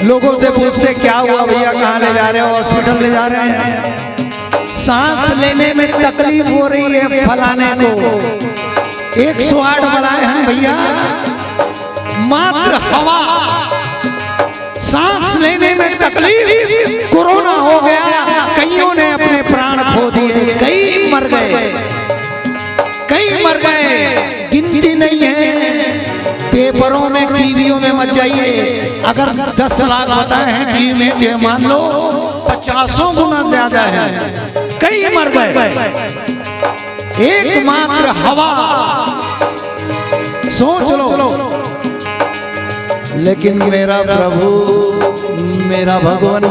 लोगों से पूछते क्या हुआ भैया, कहाँ ले जा रहे हो? हॉस्पिटल ले जा रहे हैं। सांस लेने में तकलीफ हो रही है फलाने को, 108 बनाए हैं भैया, मात्र हवा सांस लेने में तकलीफ, कोरोना हो गया। कईयों ने अपने प्राण खो दिए, कई मर गए, कई मर गए, गिनती नहीं है। पेपरों में, टीवियों में मत जाइए। अगर 10 लाख बताए हैं टीवी में तो मान लो 50 गुना ज्यादा है, कई मर गए। एकमात्र हवा, सोच लो। लेकिन मेरा प्रभु, मेरा भगवान,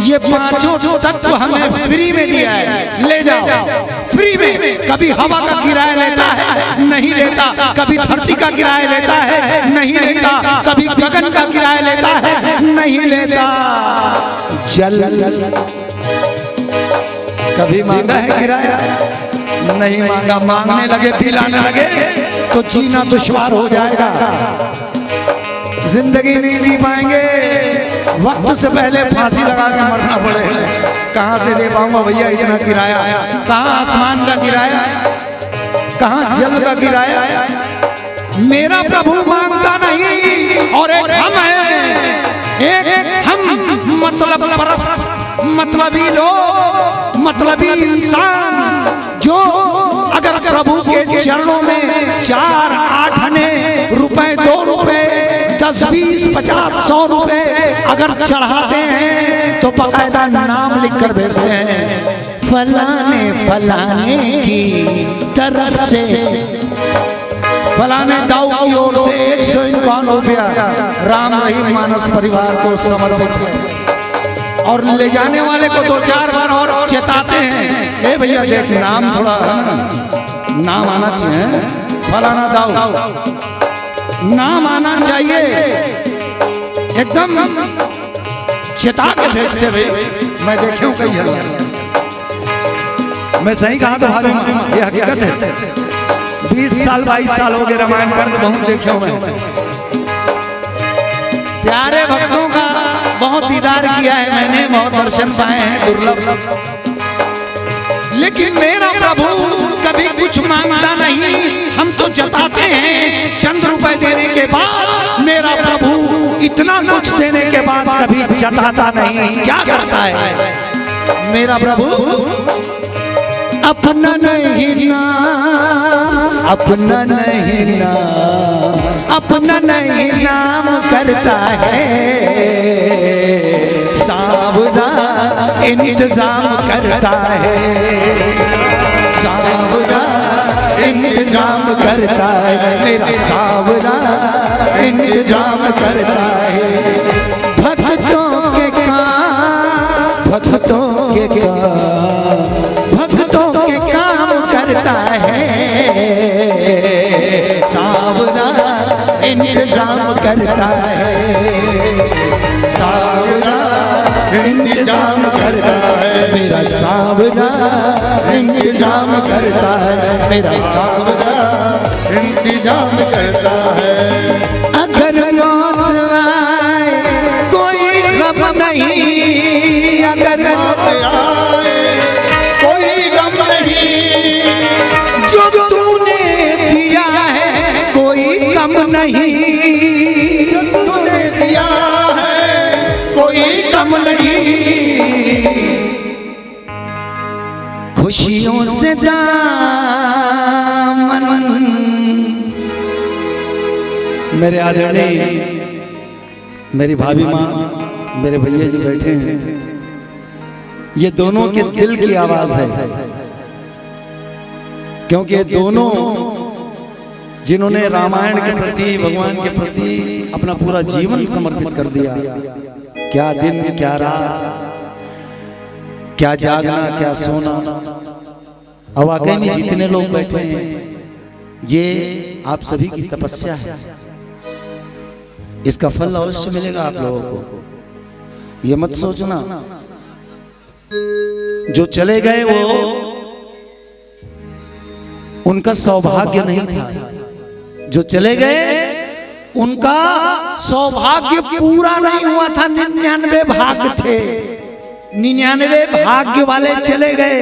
ये 5 तत्व हमें फ्री में दिया है। ले जाओ फ्री में। कभी हवा का किराया लेता है? नहीं लेता। कभी धरती का किराया लेता है? नहीं लेता। कभी गगन का किराया लेता है? नहीं लेता। जल कभी मांगा है किराया? नहीं मांगा। मांगने लगे, पिलाने लगे तो जीना दुश्वार हो जाएगा, जिंदगी नहीं जी पाएंगे। वक्त से पहले फांसी लगा के मरना पड़ेगा। कहाँ से दे पाऊंगा भैया इतना किराया? कहाँ आसमान का किराया, कहाँ जल का किराया? मेरा प्रभु मांगता नहीं। और एक हम हैं, एक हम मतलब परस, मतलबी लोग, मतलबी इंसान, जो अगर प्रभु के चरणों में 4 8 आने रुपए, 2 रुपए, 10 20 50 100 रुपए अगर चढ़ाते हैं तो बकायदा नाम लिखकर भेजते हैं, फलाने फलाने की तरफ से, फलाने दाऊ की ओर से 151 रुपया राम रहीम मानस परिवार को समर्पित है। और ले जाने वाले को 2-4 बार और चेताते हैं, ए भैया देख नाम थोड़ा नाम आना चाहिए, फलाना दाऊ नाम आना चाहिए, एकदम चेता के भेजते भाई। मैं देखे हूँ कई जगह, मैं सही कहा तो भाभी ये हकीकत है। 20 साल 22 साल हो गए रामायण पर, बहुत देखे हूँ मैं। प्यारे भक्तों का बहुत दीदार किया है मैंने, बहुत दर्शन पाए हैं दुर्लभ। लेकिन मेरा प्रभु कभी कुछ मांगता नहीं, हम तो जताते हैं चंद रुपए देने के बाद। मेरा प्रभु इतना कुछ देने के बाद कभी जताता नहीं। क्या करता है मेरा प्रभु? अपना नहीं ना, अपना नहीं ना, अपना नहीं नाम करता है, सावरा इंतजाम करता है, सावरा इंतजाम करता है, मेरा सावरा इंतजाम करता है। भक्तों के काम, भक्तों के काम, भक्तों के काम करता है, सावरा इंतजाम करता है, सावरा इंतजाम करता है, मेरा सावरा इंतजाम करता है, मेरा सावरा इंतजाम करता है। अगर मौत आए कोई गम नहीं, अगर मौत आए कोई गम नहीं, जो तूने दिया है कोई कम नहीं, तूने दिया है कोई कम नहीं। खुशियों से दामन, मेरे आदरणीय मेरी भाभी माँ, मेरे भैया जी बैठे हैं, ये दोनों के दिल की आवाज है, क्योंकि ये दोनों जिन्होंने रामायण के प्रति, भगवान के प्रति अपना पूरा जीवन समर्पित कर दिया। क्या दिन, क्या रात, क्या जागना, क्या सोना। और वाकई में जितने लोग बैठे हैं ये आप सभी की तपस्या है, इसका फल अवश्य मिलेगा आप लोगों को। ये मत सोचना जो चले गए वो उनका सौभाग्य नहीं था, जो चले गए उनका सौभाग्य पूरा नहीं हुआ था। 99 भाग्य थे, 99 भाग्य वाले चले गए,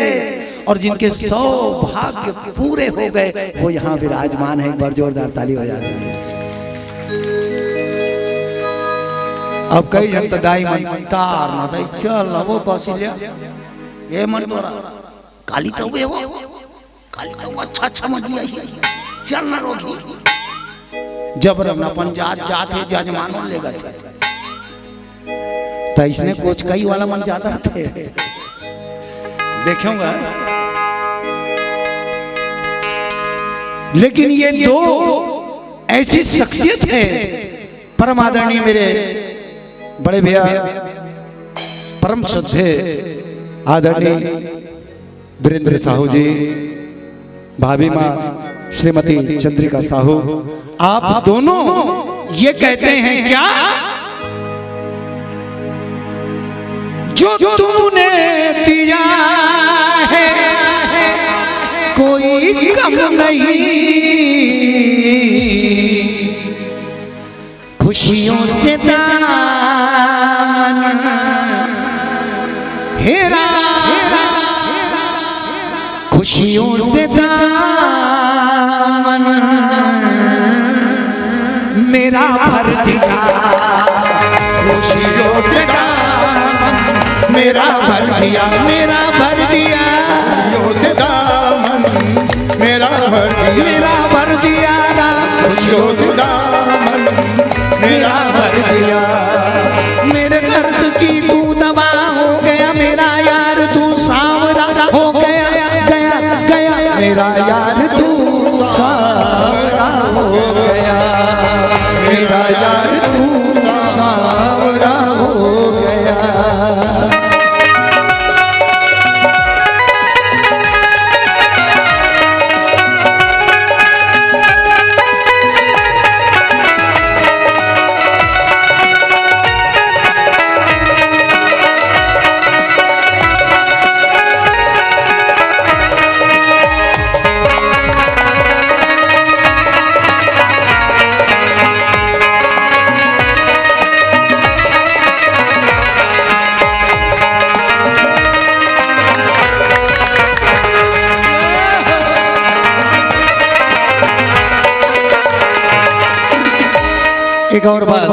और जिनके सौभाग्य पूरे हो गए वो यहाँ विराजमान है। एक बार जोरदार ताली हो जाती है। अब कई जन दाई मंतार माता चल वो कौशल्या ये मन तोरा काली तो वे वो काली तो अच्छा अच्छा मत दिया चल ना रोगी जबरन अपन जात है जजमानों लेगा थे तो इसने कुछ कई वाला मन जाता थे देखूंगा। लेकिन ये दो ऐसी शख्सियत है परम आदरणीय मेरे बड़े भैया परम श्रद्धे आदरणीय वीरेंद्र साहू जी, भाभी माँ श्रीमती चंद्रिका साहू, आप दोनों ये कहते हैं क्या जो तूने दिया है कोई कम नहीं, खुशियों से दामन हेरा, खुशियों से दामन मेरा भर दिया, खुशियों से दामन मेरा भर दिया, मेरा भर दिया, खुशियों से दामन मेरा भर दिया, मेरा भर दिया, खुशियों से दामन मेरा भर दिया। मेरे दर्द की तू दवा हो गया, मेरा यार तू सांवरा हो गया, गया गया मेरा यार तू सांवरा हो गया, मेरा यार तू सांवरा हो गया। एक और बात,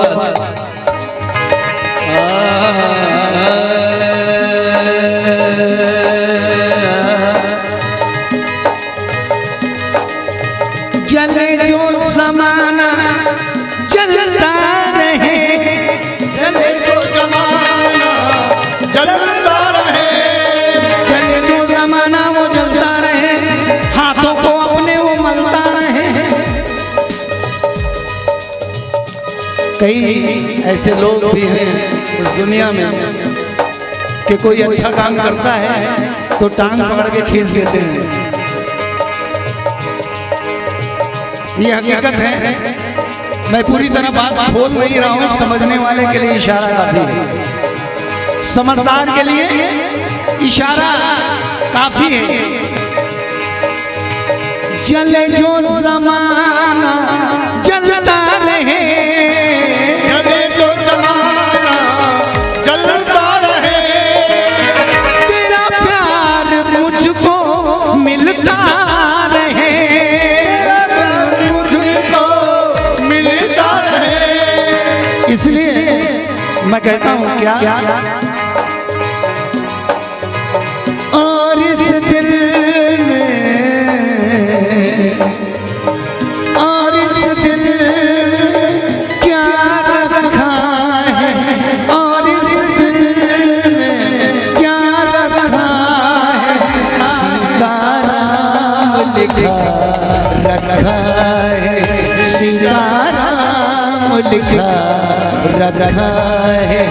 जले जो ज़माना जलता रहे, जले जो ज़माना जलता रहे, जले जो ज़माना वो जलता रहे, हाथों को अपने वो मलता रहे। कई ऐसे लोग भी हैं इस दुनिया में कि कोई अच्छा काम करता है तो टांग पकड़ के खींच देते हैं। ये हकीकत है, मैं पूरी तरह बात खोल नहीं रहा हूँ, समझने वाले के लिए इशारा काफी है, समझदार के लिए इशारा काफी है। जले जो ज़माना जलता रहे, जले जो ज़माना जलता रहे, तेरा प्यार मुझको मिलता रहे, मुझको मिलता रहे। इसलिए मैं कहता हूँ क्या, और इस दिल में, और इस दिल क्या रखा है, और इस दिल में क्या रखा है, सीताराम लिखा रखा है, सीताराम लिखा रखा है।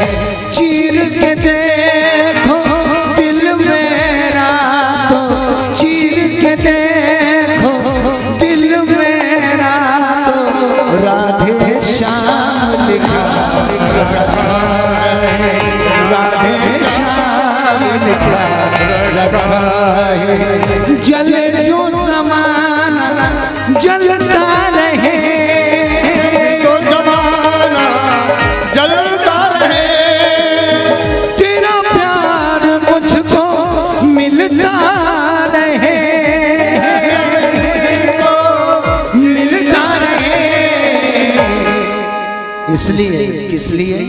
चीर के देखो दिल मेरा तो, चीर के देखो दिल मेरा तो, राधे श्याम लिखा रखा है, राधे श्याम लिखा रखा है। जले जो ज़माना जलता रहे, जो ज़माना जलता रहे, तेरा प्यार मुझको मिलता रहे, मिलता रहे। इसलिए, इसलिए,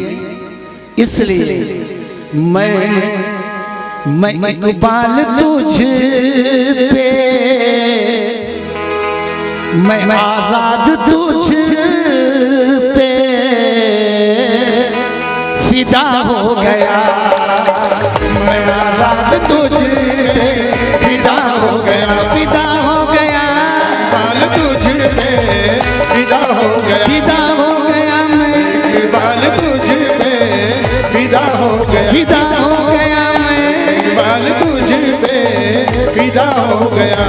इसलिए मैं इकबाल तुझ पे, मैं आजाद तुझ पे फिदा हो गया, मैं आजाद तुझ पे फिदा हो गया, फिदा हो गया, बाल तुझ पे फिदा हो गया, फिदा हो गया, मैं बाल तुझ पे फिदा हो गया, फिदा हो गया, मैं बाल तुझ पे फिदा हो गया।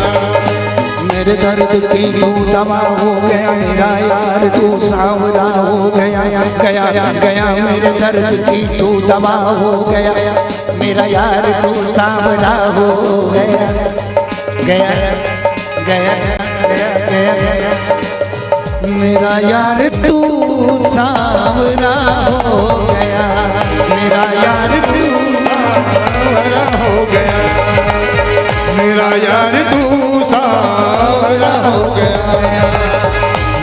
मेरे दर्द की तू दवा हो गया, मेरा यार तू सांवरा हो गया, गया गया मेरे दर्द की तू दवा हो गया, मेरा यार तू सांवरा हो गया गया गया गया गया गया मेरा यार तू सांवरा हो गया मेरा यार तू सांवरा हो गया मेरा यार तू सांवरा हो गया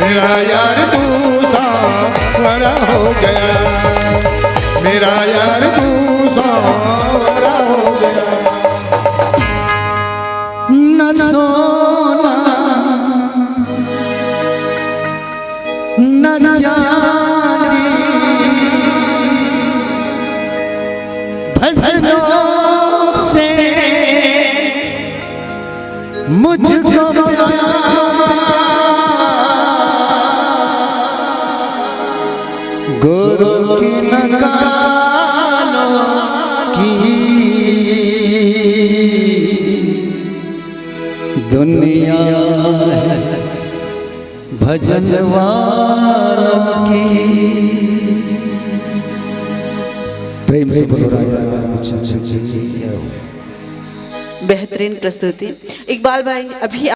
मेरा यार तू सांवरा हो गया मेरा यार तू सांवरा हो गया न सोना न चांदी भजनों से मुझको गुरु की नगालों की दुनिया है भजन वालों की। प्रेम से बोलो राजा रामचंद्र जी। बेहतरीन प्रस्तुति। इकबाल भाई, अभी